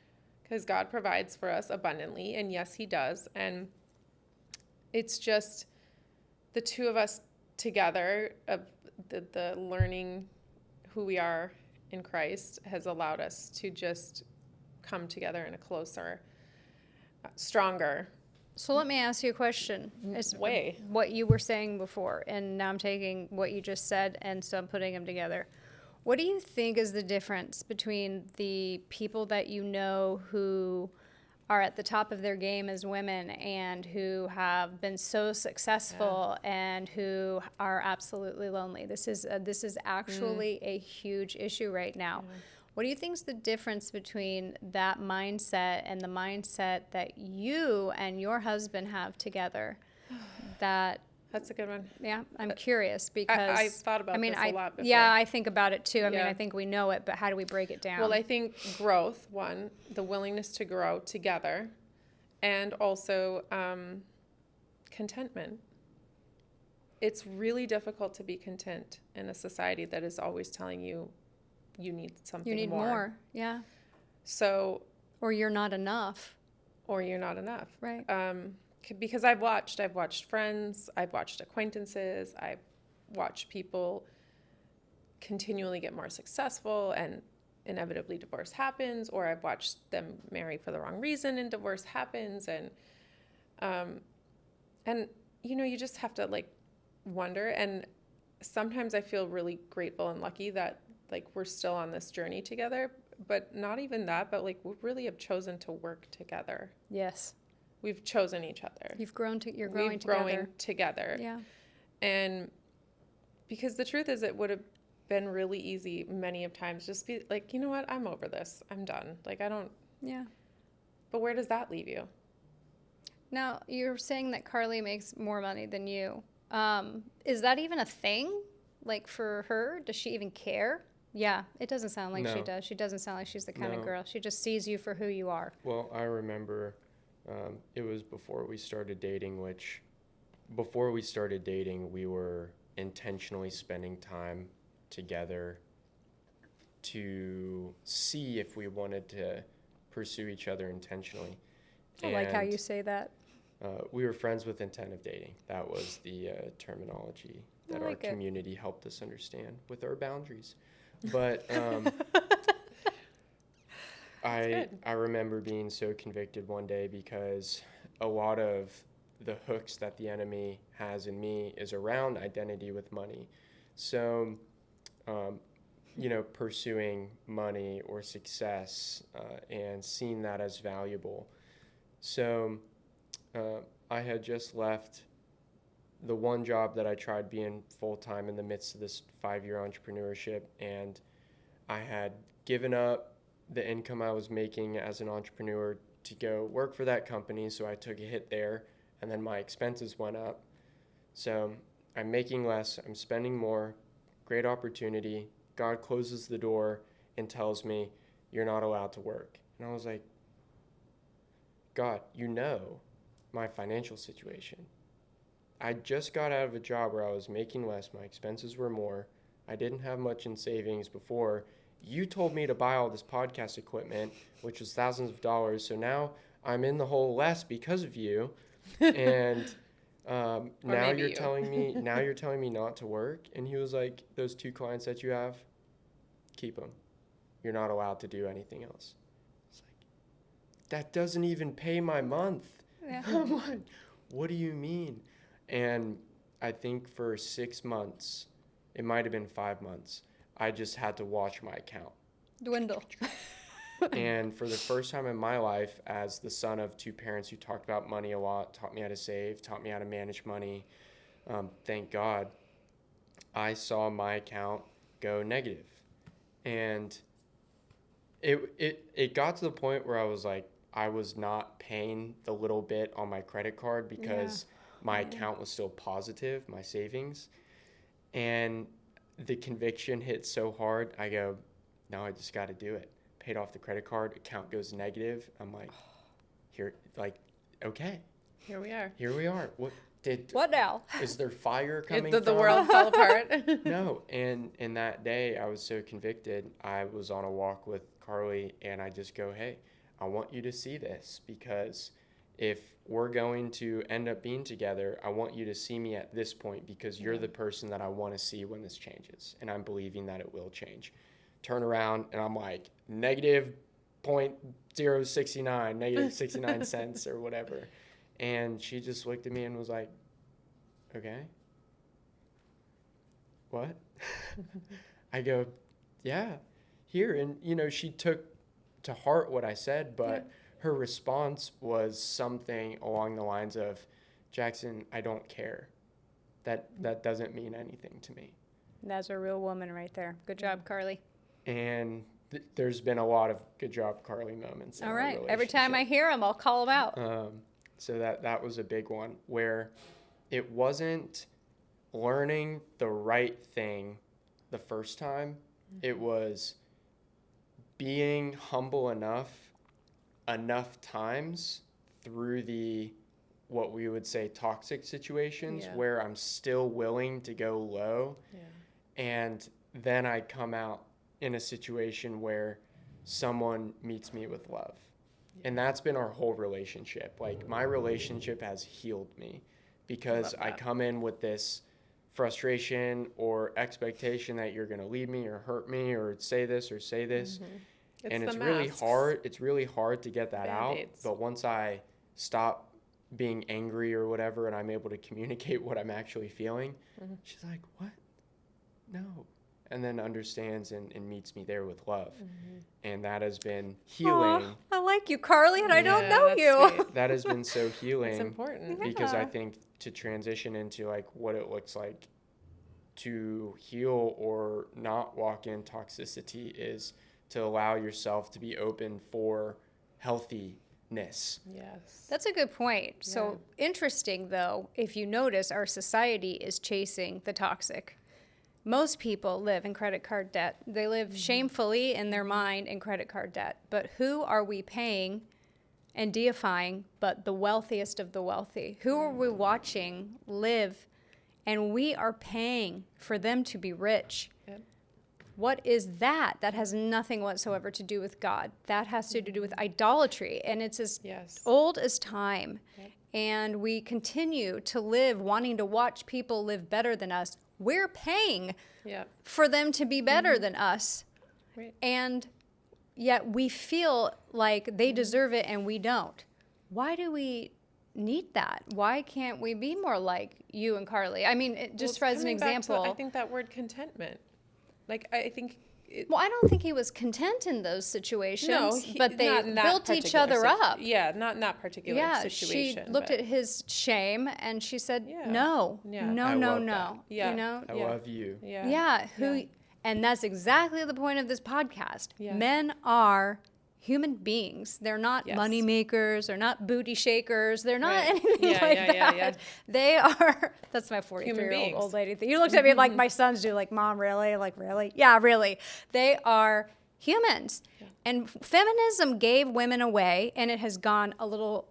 Speaker 2: because God provides for us abundantly. And yes, he does. And it's just the two of us together, of the learning who we are in Christ has allowed us to just come together in a closer, stronger
Speaker 1: So let me ask you a question. It's
Speaker 2: way.
Speaker 1: what you were saying before, and now I'm taking what you just said, and so I'm putting them together. What do you think is the difference between the people that you know who are at the top of their game as women and who have been so successful and who are absolutely lonely? This is actually a huge issue right now. What do you think is the difference between that mindset and the mindset that you and your husband have together?
Speaker 2: That's a good one.
Speaker 1: Yeah, I'm curious because
Speaker 2: I've thought about this a lot before.
Speaker 1: Yeah, I think about it too. I mean,
Speaker 2: Yeah.
Speaker 1: I think we know it, but how do we break it down?
Speaker 2: Well, I think growth, one, the willingness to grow together, and also contentment. It's really difficult to be content in a society that is always telling you you need something
Speaker 1: you need more. Yeah.
Speaker 2: So,
Speaker 1: Or you're not enough.
Speaker 2: or you're not enough.
Speaker 1: Right.
Speaker 2: Because I've watched friends, I've watched acquaintances, I've watched people continually get more successful and inevitably divorce happens, or I've watched them marry for the wrong reason and divorce happens. And you just have to like wonder. And sometimes I feel really grateful and lucky that like we're still on this journey together, but not even that, but like we really have chosen to work together.
Speaker 1: Yes.
Speaker 2: We've chosen each other.
Speaker 1: You're growing
Speaker 2: We've
Speaker 1: together.
Speaker 2: growing together.
Speaker 1: Yeah.
Speaker 2: And because the truth is, it would have been really easy many of times just be like, you know what, I'm over this. I'm done. Like, I don't,
Speaker 1: Yeah.
Speaker 2: but where does that leave you?
Speaker 1: Now, you're saying that Carly makes more money than you. Is that even a thing? Like, for her? Does she even care? Yeah, it doesn't sound like she
Speaker 3: No.
Speaker 1: does. She doesn't sound like she's the kind of
Speaker 3: No.
Speaker 1: girl. She just sees you for who you are.
Speaker 3: Well, I remember it was before we started dating, which before we started dating, we were intentionally spending time together to see if we wanted to pursue each other intentionally.
Speaker 1: I like how
Speaker 3: And,
Speaker 1: you say that.
Speaker 3: we were friends with intent of dating. That was the terminology that
Speaker 1: I
Speaker 3: our
Speaker 1: like it.
Speaker 3: community helped us understand with our boundaries. But I remember being so convicted one day because a lot of the hooks that the enemy has in me is around identity with money. So, pursuing money or success and seeing that as valuable. So, I had just left the one job that I tried being full time in the midst of this 5-year entrepreneurship, and I had given up the income I was making as an entrepreneur to go work for that company. So I took a hit there, and then my expenses went up. So I'm making less, I'm spending more. Great opportunity. God closes the door and tells me, "You're not allowed to work." And I was like, "God, you know my financial situation. I just got out of a job where I was making less, my expenses were more. I didn't have much in savings before. You told me to buy all this podcast equipment, which was thousands of dollars. So now I'm in the hole less because of you. And now
Speaker 2: maybe
Speaker 3: you're
Speaker 2: you.
Speaker 3: telling me not to work." And he was like, "Those 2 clients that you have, keep them. You're not allowed to do anything else." It's like, that doesn't even pay my month.
Speaker 1: Yeah.
Speaker 3: I'm like, what do you mean? And I think for 6 months, it might have been 5 months, I just had to watch my account.
Speaker 1: Dwindle.
Speaker 3: And for the first time in my life, as the son of 2 parents who talked about money a lot, taught me how to save, taught me how to manage money, thank God, I saw my account go negative. And it got to the point where I was like, I was not paying the little bit on my credit card because my account was still positive, my savings. And the conviction hit so hard, I go, no, I just got to do it. Paid off the credit card, account goes negative. I'm like, okay,
Speaker 2: Here we are.
Speaker 3: here we are.
Speaker 1: What now?
Speaker 3: Is there fire coming
Speaker 2: The
Speaker 3: from?
Speaker 2: world fell apart.
Speaker 3: No, and that day I was so convicted. I was on a walk with Carly, and I just go, "Hey, I want you to see this, because if we're going to end up being together, I want you to see me at this point, because you're the person that I want to see when this changes, and I'm believing that it will change." Turn around, and I'm like, negative 0.069, negative 69 cents or whatever. And she just looked at me and was like, "Okay. What?" I go, "Yeah, here." And, she took to heart what I said, but her response was something along the lines of, "Jackson, I don't care. That doesn't mean anything to me."
Speaker 1: That's a real woman right there. Good job, Carly.
Speaker 3: And there's been a lot of good job, Carly moments in
Speaker 1: All
Speaker 3: our
Speaker 1: right. Every time I
Speaker 3: relationship.
Speaker 1: hear him, I'll call him out.
Speaker 3: So that was a big one, where it wasn't learning the right thing the first time. It was being humble enough times through the, what we would say, toxic situations, where I'm still willing to go low. And then I come out in a situation where someone meets me with love. And that's been our whole relationship. Like, my relationship has healed me, because I come in with this frustration or expectation that you're going to leave me or hurt me or say this or say this. And it's really hard. It's really hard to get that
Speaker 2: Band-Aids.
Speaker 3: out. But once I stop being angry or whatever, and I'm able to communicate what I'm actually feeling, she's like, "What? No." And then understands and meets me there with love. And that has been healing.
Speaker 1: Aw, I like you, Carly, and I don't
Speaker 2: Yeah,
Speaker 1: know
Speaker 2: that's
Speaker 1: you.
Speaker 2: sweet.
Speaker 3: That has been so
Speaker 2: It's
Speaker 3: healing
Speaker 2: important.
Speaker 3: because I
Speaker 1: Yeah.
Speaker 3: think to transition into like what it looks like to heal or not walk in toxicity is to allow yourself to be open for healthiness.
Speaker 2: Yes.
Speaker 1: That's a good point. So interesting, though, if you notice, our society is chasing the toxic. Most people live in credit card debt. They live shamefully in their mind in credit card debt. But who are we paying and deifying but the wealthiest of the wealthy? Who are we watching live and we are paying for them to be rich?
Speaker 2: Yep.
Speaker 1: What is that? That has nothing whatsoever to do with God. That has to do with idolatry. And it's as
Speaker 2: Yes.
Speaker 1: old as time.
Speaker 2: Yep.
Speaker 1: And we continue to live wanting to watch people live better than us. We're paying
Speaker 2: Yep.
Speaker 1: for them to be better than us.
Speaker 2: Right.
Speaker 1: And yet we feel like they deserve it and we don't. Why do we need that? Why can't we be more like you and Carly? I mean, just
Speaker 2: Well,
Speaker 1: as an
Speaker 2: coming back to,
Speaker 1: example.
Speaker 2: I think that word contentment. Like, I think
Speaker 1: Well, I don't think he was content in those situations, but they
Speaker 2: not in that
Speaker 1: built each
Speaker 2: particular
Speaker 1: other up.
Speaker 2: Yeah, not in that particular
Speaker 1: Yeah,
Speaker 2: situation.
Speaker 1: she looked
Speaker 2: but
Speaker 1: at his shame and she said,
Speaker 2: Yeah.
Speaker 1: "No,
Speaker 2: Yeah.
Speaker 1: no,
Speaker 3: I
Speaker 1: no,
Speaker 3: love
Speaker 1: no."
Speaker 3: that.
Speaker 2: Yeah.
Speaker 1: You know,
Speaker 3: I
Speaker 2: Yeah.
Speaker 3: love you.
Speaker 2: Yeah.
Speaker 1: yeah.
Speaker 2: Yeah.
Speaker 1: And that's exactly the point of this podcast.
Speaker 2: Yeah.
Speaker 1: Men are human beings. They're not
Speaker 2: Yes.
Speaker 1: money makers. They're not booty shakers. They're not
Speaker 2: Right.
Speaker 1: anything
Speaker 2: Yeah,
Speaker 1: like
Speaker 2: yeah, yeah,
Speaker 1: that.
Speaker 2: yeah.
Speaker 1: They are. That's my 43-year-old
Speaker 2: beings.
Speaker 1: old lady thing. You looked at me like my sons do. Like, Mom, really? Like, really? Yeah, really. They are humans. And feminism gave women away, and it has gone a little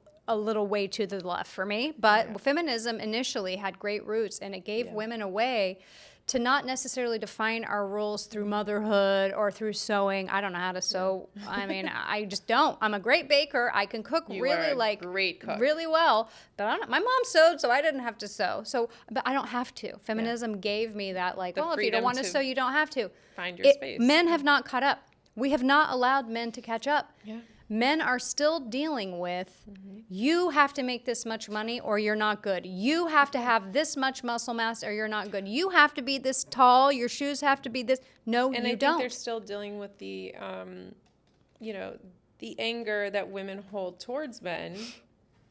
Speaker 1: way to the left for me. But feminism initially had great roots, and it gave women away to not necessarily define our roles through motherhood or through sewing. I don't know how to sew. I mean, I just don't. I'm a great baker. I can cook
Speaker 2: You
Speaker 1: really
Speaker 2: are a
Speaker 1: like
Speaker 2: great cook.
Speaker 1: really well. But I don't, my mom sewed, so I didn't have to sew. So, but I don't have to. Feminism gave me that, like,
Speaker 2: The
Speaker 1: well, if you don't
Speaker 2: freedom
Speaker 1: want to
Speaker 2: to
Speaker 1: sew, you don't have to.
Speaker 2: find your space.
Speaker 1: Men have not caught up. We have not allowed men to catch up.
Speaker 2: Yeah.
Speaker 1: Men are still dealing with, you have to make this much money or you're not good. You have to have this much muscle mass or you're not good. You have to be this tall. Your shoes have to be this. No,
Speaker 2: And
Speaker 1: you
Speaker 2: I think
Speaker 1: don't.
Speaker 2: they're still dealing with the, the anger that women hold towards men.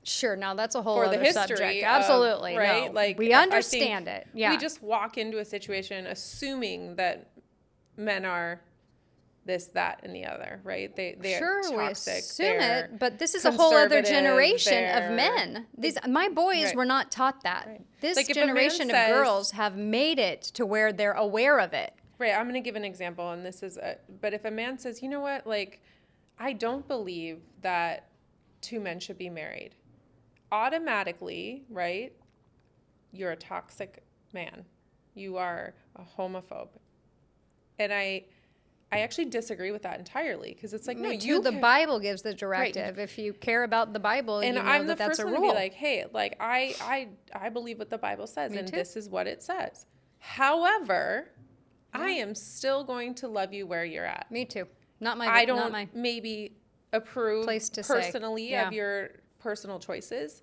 Speaker 1: Sure, now that's a whole
Speaker 2: For
Speaker 1: other
Speaker 2: the history
Speaker 1: subject.
Speaker 2: of-
Speaker 1: Absolutely,
Speaker 2: right?
Speaker 1: no.
Speaker 2: Like,
Speaker 1: we
Speaker 2: I
Speaker 1: understand
Speaker 2: think
Speaker 1: it. Yeah,
Speaker 2: We just walk into a situation assuming that men are this, that, and the other, right? They
Speaker 1: sure,
Speaker 2: are toxic.
Speaker 1: we assume
Speaker 2: they're
Speaker 1: it, but this is a whole other
Speaker 2: conservative,
Speaker 1: generation of
Speaker 2: they're-
Speaker 1: men. These my boys
Speaker 2: Right.
Speaker 1: were not taught that.
Speaker 2: Right.
Speaker 1: This
Speaker 2: Like, if a man
Speaker 1: generation of
Speaker 2: says-
Speaker 1: girls have made it to where they're aware of it.
Speaker 2: Right, I'm going to give an example, and this is, but if a man says, you know what, like, I don't believe that two men should be married, automatically, right, you're a toxic man. You are a homophobe. And I actually disagree with that entirely, because it's like, no,
Speaker 1: Me too.
Speaker 2: you
Speaker 1: The
Speaker 2: can-
Speaker 1: Bible gives the directive. If you care about the Bible,
Speaker 2: and
Speaker 1: you know
Speaker 2: I'm the
Speaker 1: that that's
Speaker 2: first
Speaker 1: a
Speaker 2: one
Speaker 1: rule.
Speaker 2: to be like, hey, like I believe what the Bible says,
Speaker 1: Me
Speaker 2: and
Speaker 1: too.
Speaker 2: this is what it says. However, I am still going to love you where you're at.
Speaker 1: Me too. Not my.
Speaker 2: I
Speaker 1: not
Speaker 2: don't
Speaker 1: my.
Speaker 2: maybe approve
Speaker 1: Place to say.
Speaker 2: personally
Speaker 1: Yeah.
Speaker 2: of your personal choices,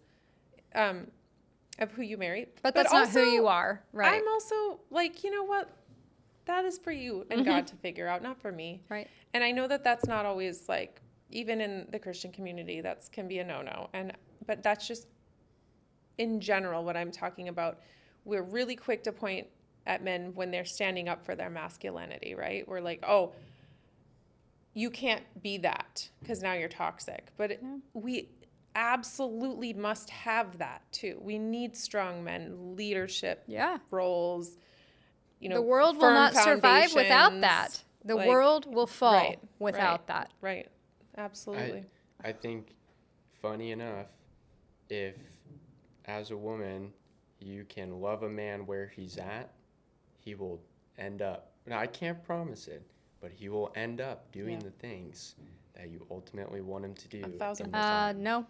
Speaker 2: of who you marry.
Speaker 1: But that's not who
Speaker 2: also,
Speaker 1: you are, right?
Speaker 2: I'm also like, you know what? That is for you and God to figure out, not for me.
Speaker 1: Right.
Speaker 2: And I know that that's not always like, even in the Christian community, that can be a no-no. But that's just in general what I'm talking about. We're really quick to point at men when they're standing up for their masculinity, right? We're like, oh, you can't be that because now you're toxic. But we absolutely must have that too. We need strong men, leadership
Speaker 1: Yeah.
Speaker 2: roles.
Speaker 1: The world will
Speaker 2: firm
Speaker 1: not survive without
Speaker 2: foundations,
Speaker 1: that. The
Speaker 2: like-
Speaker 1: world will fall
Speaker 2: Right,
Speaker 1: without
Speaker 2: right.
Speaker 1: that.
Speaker 2: Right. Absolutely.
Speaker 3: I think, funny enough, if as a woman you can love a man where he's at, he will end up. Now, I can't promise it, but he will end up doing the things that you ultimately want him to do.
Speaker 2: 1,000%.
Speaker 3: in time.
Speaker 1: No.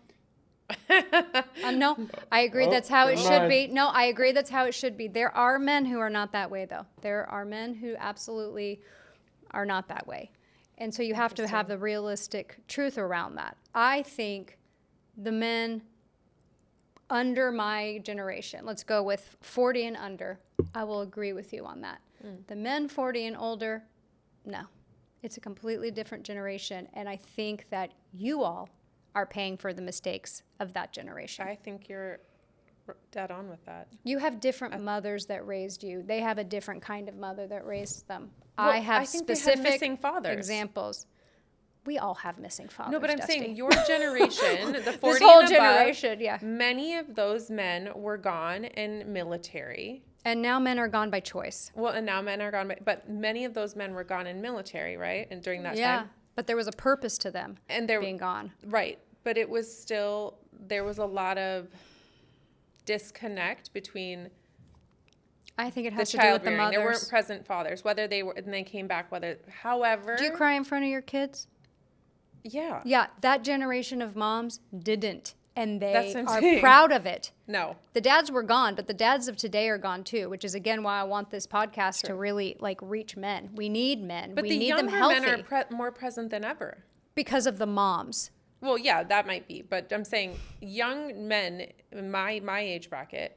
Speaker 1: No, I agree.
Speaker 3: Oh,
Speaker 1: That's how it
Speaker 3: never
Speaker 1: should
Speaker 3: mind.
Speaker 1: be. No, I agree. That's how it should be. There are men who are not that way, though. There are men who absolutely are not that way. And so you have to have the realistic truth around that. I think the men under my generation, let's go with 40 and under, I will agree with you on that. The men 40 and older, no. It's a completely different generation. And I think that you all are paying for the mistakes of that generation.
Speaker 2: I think you're dead on with that.
Speaker 1: You have different mothers that raised you. They have a different kind of mother that raised them.
Speaker 2: Well,
Speaker 1: I have
Speaker 2: think they had
Speaker 1: specific
Speaker 2: missing fathers.
Speaker 1: examples. We all have missing fathers.
Speaker 2: No, but I'm
Speaker 1: Dusty.
Speaker 2: saying your generation, the 40
Speaker 1: This whole
Speaker 2: and above,
Speaker 1: generation, yeah.
Speaker 2: many of those men were gone in military.
Speaker 1: And now men are gone by choice.
Speaker 2: Well, and now men are gone, but many of those men were gone in military, right? And during that
Speaker 1: Yeah,
Speaker 2: time.
Speaker 1: but there was a purpose to them
Speaker 2: And they're
Speaker 1: being gone.
Speaker 2: Right. But it was still, there was a lot of disconnect between
Speaker 1: I think it
Speaker 2: the
Speaker 1: has to do with
Speaker 2: child
Speaker 1: the
Speaker 2: rearing.
Speaker 1: mothers.
Speaker 2: There weren't present fathers, whether they were, and they came back, however.
Speaker 1: Do you cry in front of your kids?
Speaker 2: Yeah.
Speaker 1: Yeah, that generation of moms didn't. And they
Speaker 2: That's what I'm
Speaker 1: are
Speaker 2: saying.
Speaker 1: proud of it.
Speaker 2: No.
Speaker 1: The dads were gone, but the dads of today are gone too, which is again why I want this podcast to really like reach men. We need men.
Speaker 2: But
Speaker 1: we
Speaker 2: the
Speaker 1: need them
Speaker 2: younger
Speaker 1: healthy
Speaker 2: men are more present than ever.
Speaker 1: because of the moms.
Speaker 2: Well, yeah, that might be, but I'm saying young men in my age bracket,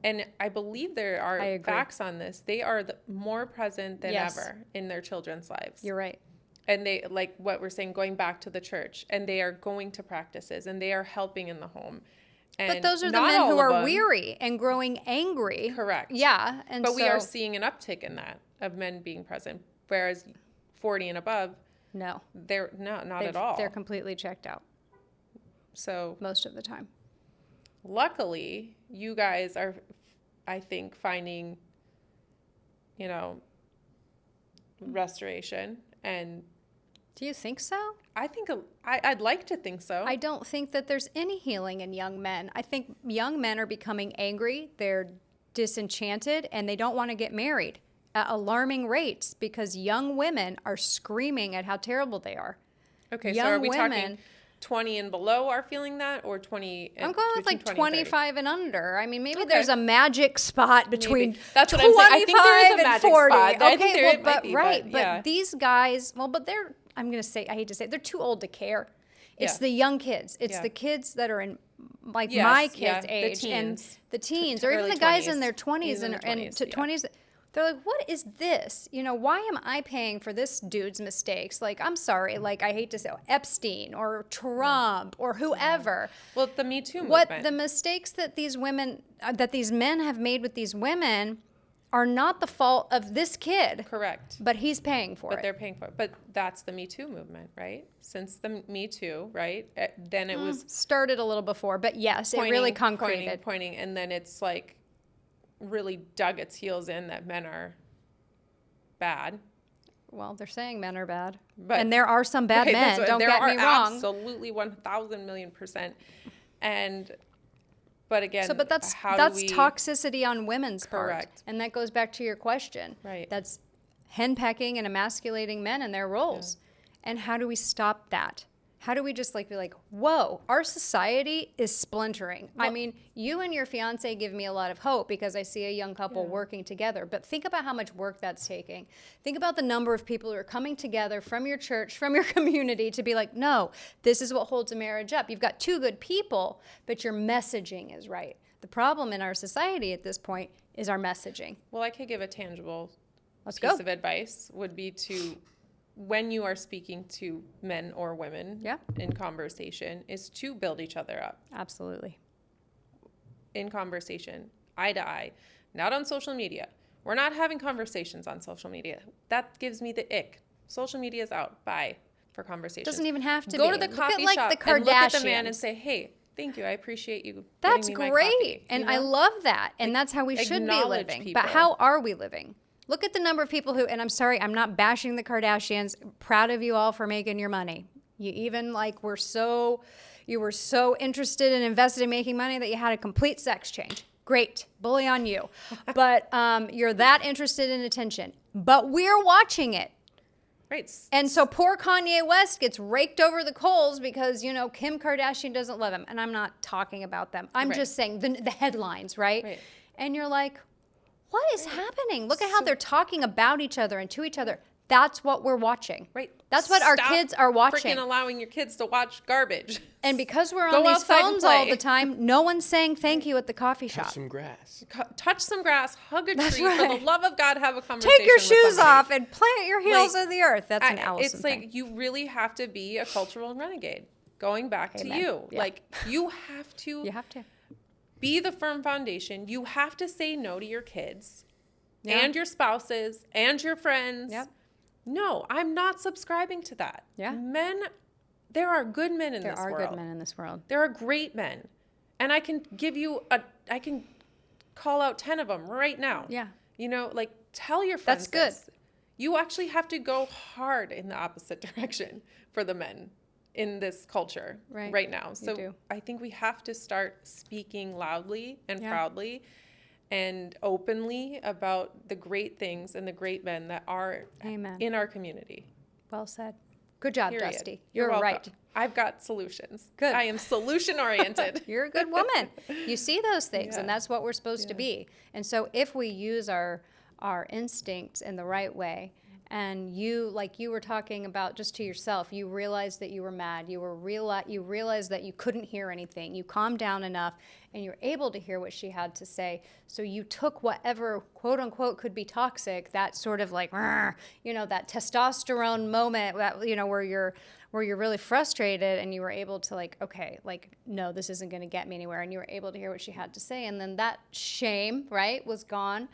Speaker 2: and I believe there
Speaker 1: I
Speaker 2: are
Speaker 1: agree.
Speaker 2: facts on this. They are more present than
Speaker 1: Yes.
Speaker 2: ever in their children's lives.
Speaker 1: You're right.
Speaker 2: And they, like what we're saying, going back to the church, and they are going to practices, and they are helping in the home. And
Speaker 1: But those are the
Speaker 2: not
Speaker 1: men
Speaker 2: all
Speaker 1: who
Speaker 2: of
Speaker 1: are
Speaker 2: them-
Speaker 1: weary and growing angry.
Speaker 2: Correct.
Speaker 1: Yeah, and
Speaker 2: But
Speaker 1: so,
Speaker 2: we are seeing an uptick in that of men being present, whereas 40 and above,
Speaker 1: no,
Speaker 2: they're not
Speaker 1: they've-
Speaker 2: at all.
Speaker 1: They're completely checked out
Speaker 2: So
Speaker 1: most of the time.
Speaker 2: luckily, you guys are, I think, finding, restoration. And
Speaker 1: Do you think so?
Speaker 2: I think, I'd like to think so.
Speaker 1: I don't think that there's any healing in young men. I think young men are becoming angry, they're disenchanted, and they don't want to get married at alarming rates because young women are screaming at how terrible they are.
Speaker 2: Okay, so
Speaker 1: young
Speaker 2: are we talking
Speaker 1: women-
Speaker 2: 20 and below are feeling that, or 20 and
Speaker 1: I'm going with
Speaker 2: between
Speaker 1: like
Speaker 2: 20 and 30?
Speaker 1: 25 and under. I mean, maybe
Speaker 2: Okay.
Speaker 1: there's a magic spot between
Speaker 2: Maybe. That's what I'm saying. I think there is a
Speaker 1: 25 and
Speaker 2: magic
Speaker 1: 40.
Speaker 2: spot. I
Speaker 1: Okay,
Speaker 2: think there
Speaker 1: well,
Speaker 2: it might
Speaker 1: but
Speaker 2: be,
Speaker 1: right,
Speaker 2: but
Speaker 1: but
Speaker 2: yeah.
Speaker 1: these guys, well, but they're, I'm going to say, I hate to say it, they're too old to care. It's
Speaker 2: Yeah.
Speaker 1: the young kids. It's
Speaker 2: Yeah.
Speaker 1: the kids that are in like
Speaker 2: Yes,
Speaker 1: my
Speaker 2: yeah,
Speaker 1: kids'
Speaker 2: the
Speaker 1: age and
Speaker 2: teens.
Speaker 1: the teens,
Speaker 2: To
Speaker 1: or even
Speaker 2: early
Speaker 1: the guys
Speaker 2: 20s.
Speaker 1: in their 20s
Speaker 2: Even
Speaker 1: and,
Speaker 2: the 20s, yeah.
Speaker 1: 20s. They're like, what is this? Why am I paying for this dude's mistakes? Like, I'm sorry, like, I hate to say Epstein or Trump or whoever.
Speaker 2: Well, the Me Too
Speaker 1: What
Speaker 2: movement.
Speaker 1: the mistakes that these women, that these men have made with these women are not the fault of this kid,
Speaker 2: Correct.
Speaker 1: but he's paying for
Speaker 2: But
Speaker 1: it.
Speaker 2: they're paying for it. But that's the Me Too movement, right? Since the Me Too, right? Then it was
Speaker 1: Started a little before, but yes, it really concreted.
Speaker 2: pointing, and then it's like really dug its heels in that men are bad.
Speaker 1: Well, they're saying men are bad,
Speaker 2: But-
Speaker 1: and there are some bad
Speaker 2: Right,
Speaker 1: men. Don't
Speaker 2: there
Speaker 1: get
Speaker 2: are
Speaker 1: me wrong.
Speaker 2: absolutely 1,000,000,000%. But again,
Speaker 1: So, but that's
Speaker 2: how
Speaker 1: that's
Speaker 2: do we,
Speaker 1: toxicity on women's part,
Speaker 2: Correct.
Speaker 1: and that goes back to your question.
Speaker 2: Right.
Speaker 1: That's henpecking and emasculating men in their roles. And how do we stop that? How do we just like be like, whoa, our society is splintering? I mean, you and your fiance give me a lot of hope because I see a young couple working together. But think about how much work that's taking. Think about the number of people who are coming together from your church, from your community to be like, no, this is what holds a marriage up. You've got two good people, but your messaging is right. The problem in our society at this point is our messaging.
Speaker 2: Well, I could give a tangible
Speaker 1: Let's
Speaker 2: piece
Speaker 1: go.
Speaker 2: of advice would be to, when you are speaking to men or women
Speaker 1: Yeah.
Speaker 2: in conversation, is to build each other up
Speaker 1: Absolutely.
Speaker 2: in conversation, eye to eye, not on social media. We're not having conversations on social media. That gives me the ick. Social media is out. Bye for conversations.
Speaker 1: Doesn't even have to
Speaker 2: Go
Speaker 1: be.
Speaker 2: to the
Speaker 1: Look at,
Speaker 2: coffee
Speaker 1: like,
Speaker 2: shop
Speaker 1: the
Speaker 2: and look at the man
Speaker 1: Kardashians.
Speaker 2: and say, hey, thank you. I appreciate you.
Speaker 1: That's
Speaker 2: getting me my
Speaker 1: great.
Speaker 2: coffee,"
Speaker 1: And
Speaker 2: you
Speaker 1: I
Speaker 2: know?
Speaker 1: love that. And that's how we should be
Speaker 2: acknowledge
Speaker 1: living.
Speaker 2: people.
Speaker 1: But how are we living? Look at the number of people who, and I'm sorry, I'm not bashing the Kardashians. Proud of you all for making your money. You even you were so interested and invested in making money that you had a complete sex change. Great. Bully on you. But you're that interested in attention. But we're watching it.
Speaker 2: Right.
Speaker 1: And so poor Kanye West gets raked over the coals because, Kim Kardashian doesn't love him. And I'm not talking about them. I'm
Speaker 2: Right.
Speaker 1: just saying the headlines, right?
Speaker 2: Right.
Speaker 1: And you're like, what is happening? Look at how they're talking about each other and to each other. That's what we're watching.
Speaker 2: Right.
Speaker 1: That's what our
Speaker 2: Stop
Speaker 1: kids are watching.
Speaker 2: Freaking allowing your kids to watch garbage.
Speaker 1: And because we're
Speaker 2: Go
Speaker 1: on these
Speaker 2: outside and
Speaker 1: phones all
Speaker 2: play.
Speaker 1: the time, no one's saying thank you at the coffee
Speaker 3: Touch
Speaker 1: shop.
Speaker 3: some grass.
Speaker 2: Touch some grass, hug a
Speaker 1: That's
Speaker 2: tree. For
Speaker 1: right.
Speaker 2: the love of God, have a conversation.
Speaker 1: Take your
Speaker 2: with
Speaker 1: shoes
Speaker 2: somebody.
Speaker 1: off and plant your heels
Speaker 2: Like,
Speaker 1: in the earth. That's an Allison
Speaker 2: It's
Speaker 1: thing.
Speaker 2: like you really have to be a cultural renegade. Going back
Speaker 1: Amen.
Speaker 2: to you,
Speaker 1: Yeah.
Speaker 2: like you have to
Speaker 1: You have to.
Speaker 2: be the firm foundation. You have to say no to your kids
Speaker 1: Yeah.
Speaker 2: and your spouses and your friends.
Speaker 1: Yep.
Speaker 2: No, I'm not subscribing to that.
Speaker 1: Yeah.
Speaker 2: Men, there are good men in
Speaker 1: There
Speaker 2: this
Speaker 1: are
Speaker 2: world.
Speaker 1: good men in this world.
Speaker 2: There are great men. And I can I can call out 10 of them right now.
Speaker 1: Yeah.
Speaker 2: You know, like tell your friends
Speaker 1: That's good.
Speaker 2: this. You actually have to go hard in the opposite direction for the men in this culture right now. So
Speaker 1: do.
Speaker 2: I think we have to start speaking loudly and
Speaker 1: Yeah.
Speaker 2: proudly and openly about the great things and the great men that are
Speaker 1: Amen.
Speaker 2: in our community.
Speaker 1: Well said. Good job,
Speaker 2: Period.
Speaker 1: Dusty.
Speaker 2: You're
Speaker 1: You're
Speaker 2: welcome.
Speaker 1: right.
Speaker 2: I've got solutions.
Speaker 1: Good.
Speaker 2: I am solution oriented.
Speaker 1: You're a good woman. You see those things, and
Speaker 2: Yeah.
Speaker 1: that's what we're supposed to
Speaker 2: Yeah.
Speaker 1: be. And so if we use our instincts in the right way, and you, like you were talking about just to yourself, you realized that you were mad, you realized that you couldn't hear anything, you calmed down enough, and you're able to hear what she had to say. So you took whatever quote unquote could be toxic, that sort of like, you know, that testosterone moment, that, you know, where you're really frustrated, and you were able to like, okay, like, no, this isn't going to get me anywhere. And you were able to hear what she had to say. And then that shame, right, was gone.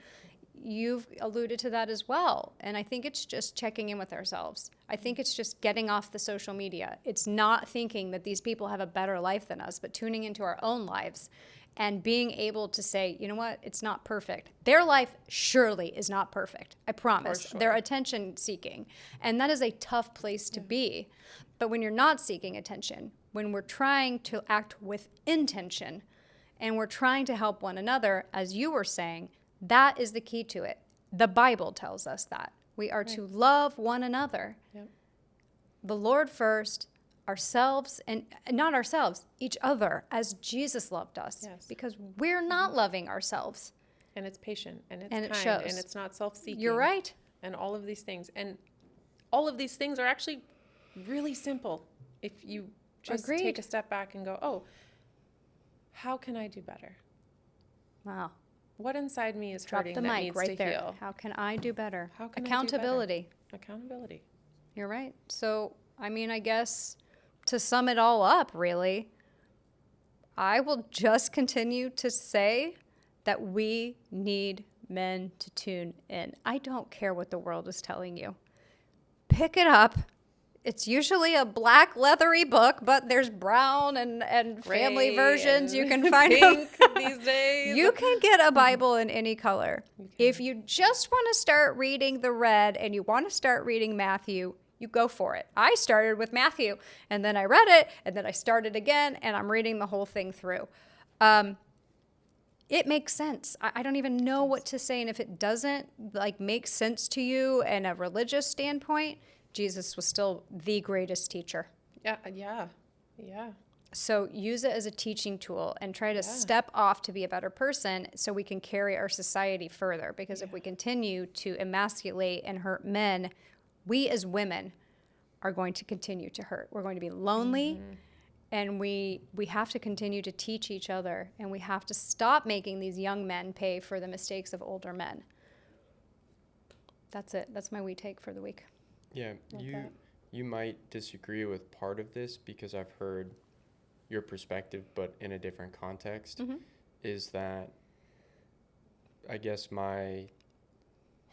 Speaker 1: You've alluded to that as well. And I think it's just checking in with ourselves. I think it's just getting off the social media. It's not thinking that these people have a better life than us, but tuning into our own lives and being able to say, you know what, it's not perfect. Their life surely is not perfect. I promise.
Speaker 2: sure.
Speaker 1: They're attention seeking. And that is a tough place to be. But when you're not seeking attention, when we're trying to act with intention and we're trying to help one another, as you were saying, that is the key to it. The Bible tells us that. We are to love one another.
Speaker 2: Yep.
Speaker 1: The Lord first, ourselves, and not ourselves, each other, as Jesus loved us.
Speaker 2: Yes.
Speaker 1: Because we're not loving ourselves.
Speaker 2: And it's patient and it's
Speaker 1: And it
Speaker 2: kind
Speaker 1: shows.
Speaker 2: and it's not self-seeking.
Speaker 1: You're right.
Speaker 2: And all of these things. And all of these things are actually really simple if you just
Speaker 1: Agreed.
Speaker 2: take a step back and go, oh, how can I do better?
Speaker 1: Wow.
Speaker 2: What inside me is
Speaker 1: Drop
Speaker 2: hurting
Speaker 1: the
Speaker 2: that
Speaker 1: mic
Speaker 2: needs
Speaker 1: right
Speaker 2: to
Speaker 1: there.
Speaker 2: heal?
Speaker 1: How can I do better?
Speaker 2: How can I do better?
Speaker 1: Accountability.
Speaker 2: Accountability.
Speaker 1: You're right. So, I mean, I guess to sum it all up, really, I will just continue to say that we need men to tune in. I don't care what the world is telling you. Pick it up. It's usually a black leathery book, but there's brown and family
Speaker 2: Gray
Speaker 1: versions. You
Speaker 2: and
Speaker 1: can find them.
Speaker 2: pink these days.
Speaker 1: You can get a Bible in any color. If you just want to start reading the red and you want to start reading Matthew, you go for it. I started with Matthew, and then I read it, and then I started again, and I'm reading the whole thing through. It makes sense. I don't even know what to say, and if it doesn't like make sense to you in a religious standpoint, Jesus was still the greatest teacher.
Speaker 2: Yeah.
Speaker 1: So use it as a teaching tool and try to step off to be a better person so we can carry our society further. Because if we continue to emasculate and hurt men, we as women are going to continue to hurt. We're going to be lonely, and we have to continue to teach each other, and we have to stop making these young men pay for the mistakes of older men. That's it. That's my wee take for the week.
Speaker 3: Yeah, you might disagree with part of this because I've heard your perspective, but in a different context, is that I guess my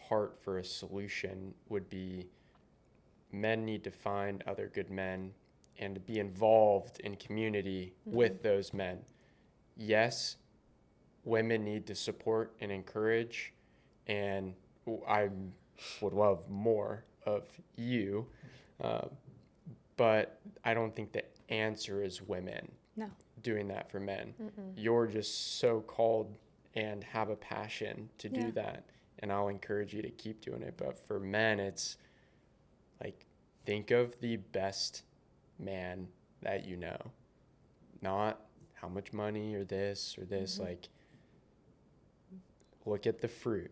Speaker 3: heart for a solution would be men need to find other good men and to be involved in community with those men. Yes, women need to support and encourage, and I would love more of you, but I don't think the answer is women doing that for men. You're just so called and have a passion to do that, and I'll encourage you to keep doing it. But for men, it's like, think of the best man that you know, not how much money or this or this. Like, look at the fruit.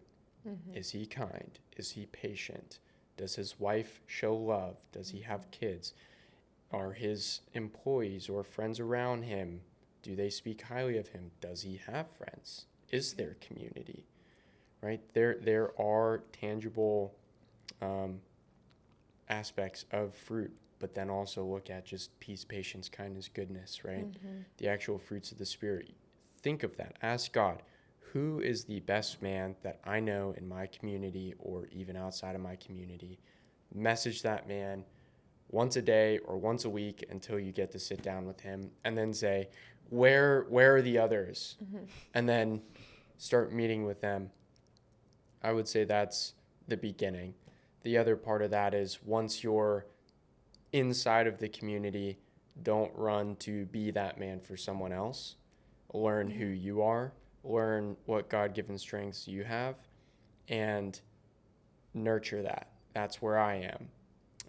Speaker 3: Is he kind? Is he patient? Does his wife show love? Does he have kids? Are his employees or friends around him, do they speak highly of him? Does he have friends? Is there community? Right? There are tangible aspects of fruit, but then also look at just peace, patience, kindness, goodness, right? The actual fruits of the Spirit. Think of that. Ask God, who is the best man that I know in my community or even outside of my community? Message that man once a day or once a week until you get to sit down with him, and then say, where are the others? And then start meeting with them. I would say that's the beginning. The other part of that is once you're inside of the community, don't run to be that man for someone else. Learn who you are, learn what God-given strengths you have, and nurture that. That's where I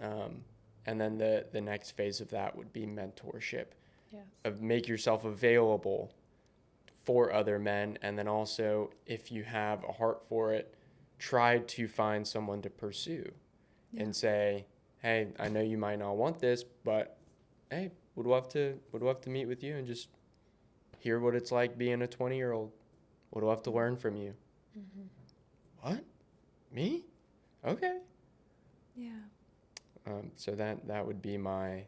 Speaker 3: am. And then the next phase of that would be mentorship.
Speaker 2: Yes.
Speaker 3: Of make yourself available for other men, and then also, if you have a heart for it, try to find someone to pursue and say, hey, I know you might not want this, but hey, would love to meet with you and just hear what it's like being a 20-year-old. Would love to learn from you. What? Me? Okay.
Speaker 1: Yeah.
Speaker 3: So that would be my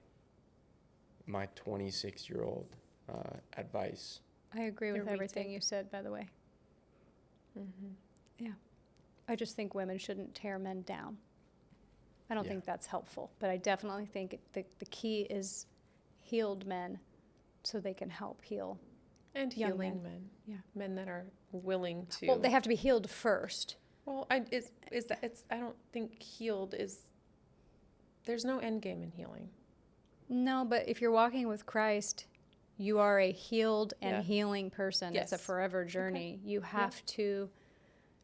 Speaker 3: 26-year-old advice.
Speaker 1: I agree
Speaker 2: Your
Speaker 1: with everything
Speaker 2: retake.
Speaker 1: you said, by the way. Yeah. I just think women shouldn't tear men down. I don't
Speaker 3: Yeah.
Speaker 1: think that's helpful, but I definitely think the key is healed men so they can help heal.
Speaker 2: And
Speaker 1: Young
Speaker 2: healing men.
Speaker 1: Yeah.
Speaker 2: Men that are willing to.
Speaker 1: Well, they have to be healed first.
Speaker 2: Well, I don't think healed is. There's no end game in healing.
Speaker 1: No, but if you're walking with Christ, you are a healed and
Speaker 2: Yeah.
Speaker 1: healing person. It's a
Speaker 2: Yes.
Speaker 1: forever journey. You have to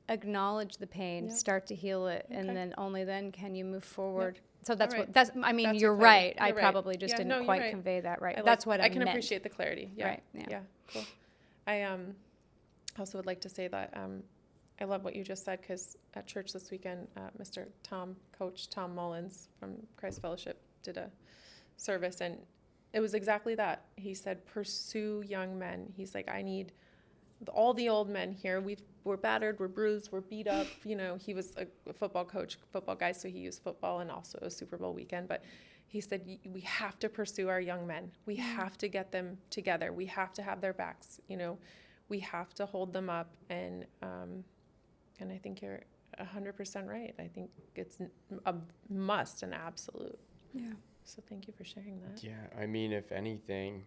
Speaker 1: acknowledge the pain,
Speaker 2: Yep.
Speaker 1: start to heal it, and
Speaker 2: Okay.
Speaker 1: then only then can you move forward. So that's
Speaker 2: All right.
Speaker 1: I mean,
Speaker 2: That's
Speaker 1: you're
Speaker 2: your clarity.
Speaker 1: right. I
Speaker 2: You're right.
Speaker 1: probably just
Speaker 2: Yeah,
Speaker 1: didn't
Speaker 2: no, you're
Speaker 1: quite
Speaker 2: right.
Speaker 1: convey that right.
Speaker 2: I
Speaker 1: That's what I
Speaker 2: can
Speaker 1: meant.
Speaker 2: appreciate the clarity. Yeah.
Speaker 1: Right, yeah.
Speaker 2: Cool. I also would like to say that I love what you just said, because at church this weekend, Coach Tom Mullins from Christ Fellowship did a service, and it was exactly that. He said, pursue young men. He's like, I need all the old men here. We're battered, we're bruised, we're beat up. You know, he was a football coach, football guy, so he used football and also a Super Bowl weekend. But he said, we have to pursue our young men. We have to get them together. We have to have their backs. You know, we have to hold them up. And I think you're 100% right. I think it's a must, an absolute.
Speaker 1: Yeah.
Speaker 2: So thank you for sharing that.
Speaker 3: Yeah, I mean, if anything,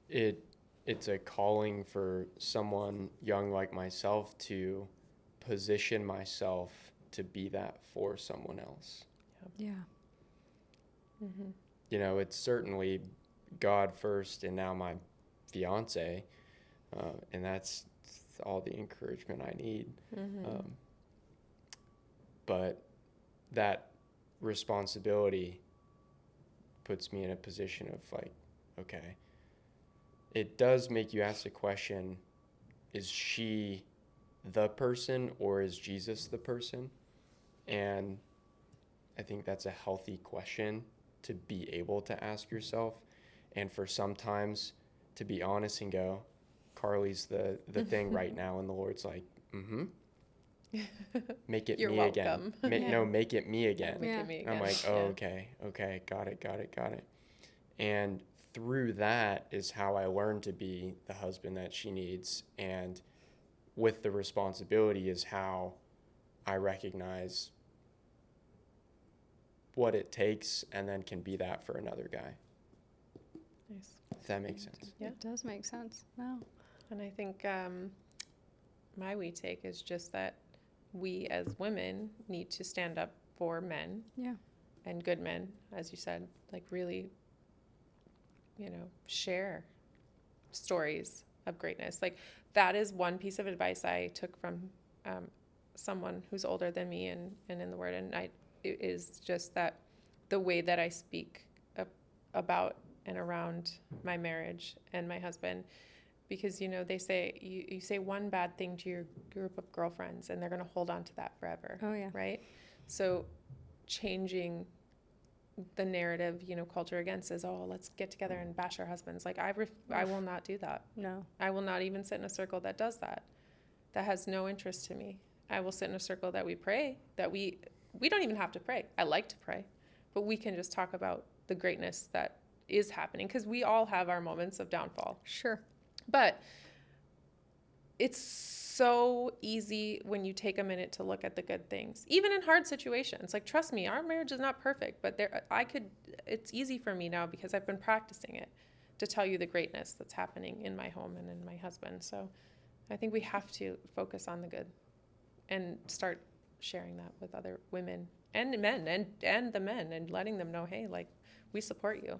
Speaker 3: it's a calling for someone young like myself to position myself to be that for someone else.
Speaker 1: Yeah.
Speaker 2: Mm-hmm.
Speaker 3: You know, it's certainly God first and now my fiance, and that's all the encouragement I need.
Speaker 2: Mm-hmm.
Speaker 3: But that responsibility puts me in a position of like, okay, it does make you ask the question, is she the person or is Jesus the person? And I think that's a healthy question to be able to ask yourself. And for sometimes to be honest and go, Carly's the thing right now. And the Lord's like, make it
Speaker 2: You're
Speaker 3: me
Speaker 2: welcome.
Speaker 3: again. No, make it me again.
Speaker 2: Make
Speaker 1: Yeah.
Speaker 2: it me
Speaker 3: And I'm
Speaker 2: again.
Speaker 3: like, oh, okay, got it. And through that is how I learned to be the husband that she needs. And with the responsibility is how I recognize what it takes and then can be that for another guy.
Speaker 2: Nice.
Speaker 3: If that makes sense.
Speaker 2: Yeah.
Speaker 1: It does make sense. Wow.
Speaker 2: And I think my wee take is just that we as women need to stand up for men
Speaker 1: Yeah.
Speaker 2: and good men, as you said, like really, you know, share stories of greatness. Like that is one piece of advice I took from someone who's older than me and in the Word. And it is just that the way that I speak about and around my marriage and my husband, because, you know, they say you say one bad thing to your group of girlfriends and they're going to hold on to that forever.
Speaker 1: Oh, yeah.
Speaker 2: Right. So changing the narrative, you know, culture against is, oh, let's get together and bash our husbands. Like I will not do that.
Speaker 1: No.
Speaker 2: I will not even sit in a circle that does that. That has no interest to me. I will sit in a circle that we pray, that we don't even have to pray. I like to pray, but we can just talk about the greatness that is happening, because we all have our moments of downfall.
Speaker 1: Sure.
Speaker 2: But it's so easy when you take a minute to look at the good things, even in hard situations. Like, trust me, our marriage is not perfect, but it's easy for me now because I've been practicing it to tell you the greatness that's happening in my home and in my husband. So I think we have to focus on the good and start sharing that with other women and men and the men, and letting them know, hey, like, we support you.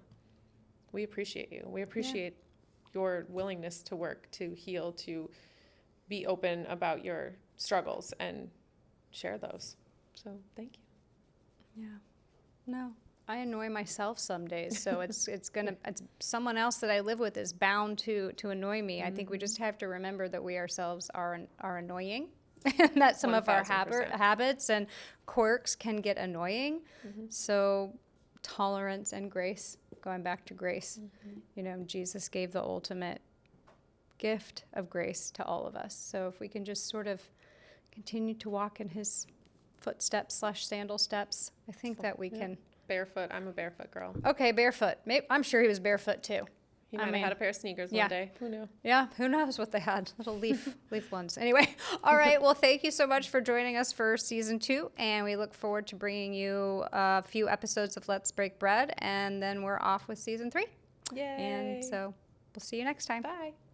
Speaker 2: We appreciate you. We appreciate your willingness to work, to heal, to be open about your struggles and share those. So thank you.
Speaker 1: Yeah. No, I annoy myself some days, so it's someone else that I live with is bound to annoy me. I think we just have to remember that we ourselves are annoying, and that some of our
Speaker 2: 1000%.
Speaker 1: habits and quirks can get annoying. So tolerance and grace, going back to grace, you know, Jesus gave the ultimate gift of grace to all of us. So if we can just sort of continue to walk in his footsteps / sandal steps, I think that we can.
Speaker 2: Barefoot. I'm a barefoot girl.
Speaker 1: Okay, barefoot. Maybe, I'm sure he was barefoot too.
Speaker 2: He might have had a pair of sneakers one day. Who knew?
Speaker 1: Yeah, who knows what they had? Little leaf ones. Anyway, all right. Well, thank you so much for joining us for season 2, and we look forward to bringing you a few episodes of Let's Break Bread, and then we're off with season 3.
Speaker 2: Yay!
Speaker 1: And so we'll see you next time.
Speaker 2: Bye.